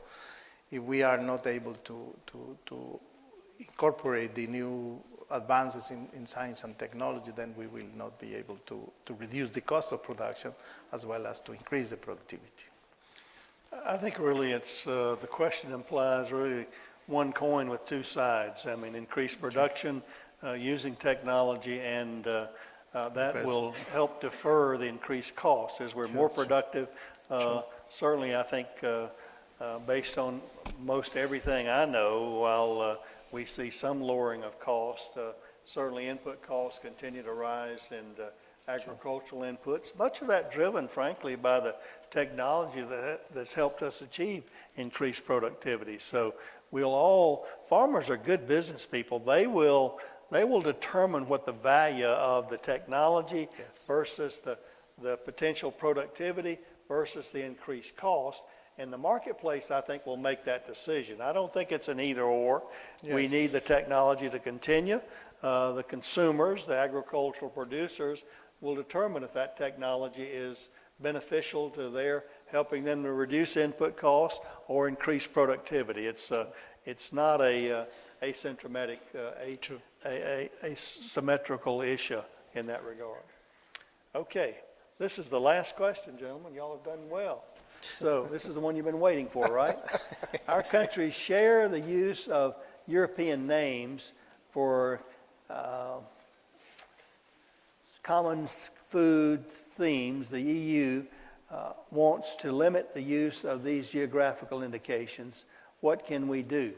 if we are not able to incorporate the new advances in science and technology, then we will not be able to reduce the cost of production as well as to increase the productivity. I think really it's, the question implies really one coin with two sides. I mean, increased production using technology, and that will help defer the increased costs as we're more productive. Certainly, I think based on most everything I know, while we see some lowering of cost, certainly input costs continue to rise, and agricultural inputs, much of that driven, frankly, by the technology that's helped us achieve increased productivity. So farmers are good business people. They will determine what the value of the technology versus the potential productivity versus the increased cost. And the marketplace, I think, will make that decision. I don't think it's an either or. Yes. We need the technology to continue. The consumers, the agricultural producers, will determine if that technology is beneficial to their helping them to reduce input costs or increase productivity. It's not a symmetrical issue in that regard. Okay, this is the last question, gentlemen. Y'all have done well. So this is the one you've been waiting for, right? Our countries share the use of European names for common food themes. The EU wants to limit the use of these geographical indications. What can we do?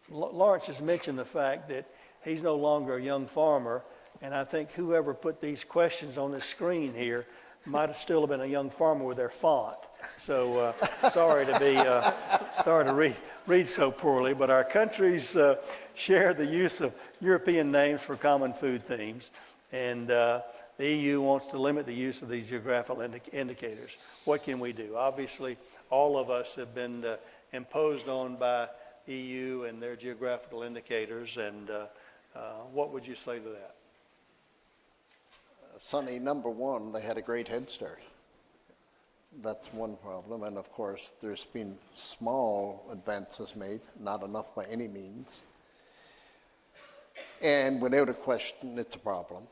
Lawrence has mentioned the fact that he's no longer a young farmer, and I think whoever put these questions on the screen here might have still been a young farmer with their font. So sorry to read so poorly, but our countries share the use of European names for common food themes, and the EU wants to limit the use of these geographical indicators. What can we do? Obviously, all of us have been imposed on by EU and their geographical indicators, and what would you say to that? Sonny, number one, they had a great head start. That's one problem, and of course there's been small advances made, not enough by any means. And without a question, it's a problem,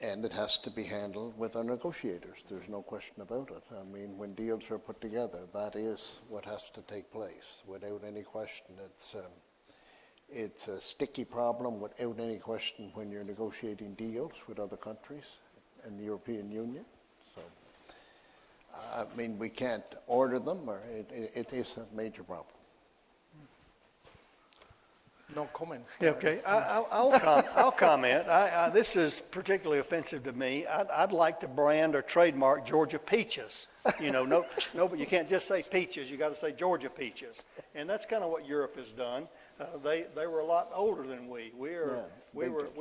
and it has to be handled with our negotiators. There's no question about it. I mean, when deals are put together, that is what has to take place, without any question. It's a sticky problem without any question when you're negotiating deals with other countries in the European Union. So, I mean, we can't order them, or it is a major problem. No comment. Yeah, okay, I'll comment. This is particularly offensive to me. I'd like to brand or trademark Georgia peaches. You know, no, but you can't just say peaches. You got to say Georgia peaches, and that's kind of what Europe has done. They were a lot older than we. We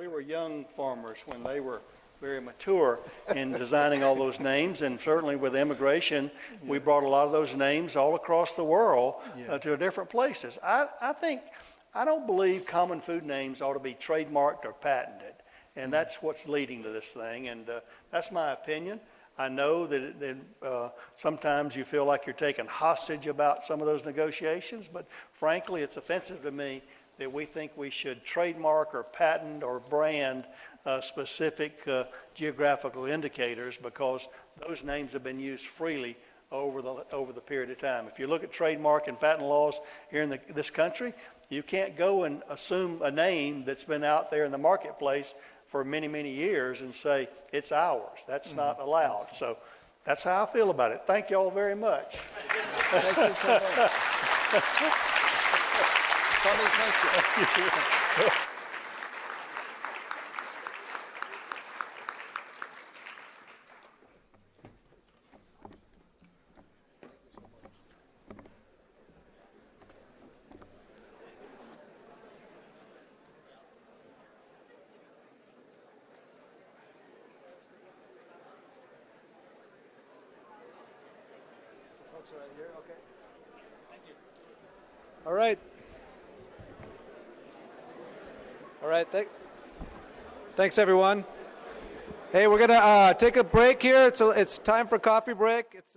were young farmers when they were very mature in designing all those names, and certainly with immigration, we brought a lot of those names all across the world to different places. I don't believe common food names ought to be trademarked or patented, and that's what's leading to this thing, and that's my opinion. I know that sometimes you feel like you're taken hostage about some of those negotiations, but frankly, it's offensive to me that we think we should trademark or patent or brand specific geographical indicators, because those names have been used freely over the period of time. If you look at trademark and patent laws here in this country, you can't go and assume a name that's been out there in the marketplace for many, many years and say it's ours. That's not allowed. So That's how I feel about it. Thank you all very much. Thank you so much. Sonny, thank you. All right. All right. Thanks, everyone. Hey, we're going to take a break here. It's time for coffee break. It's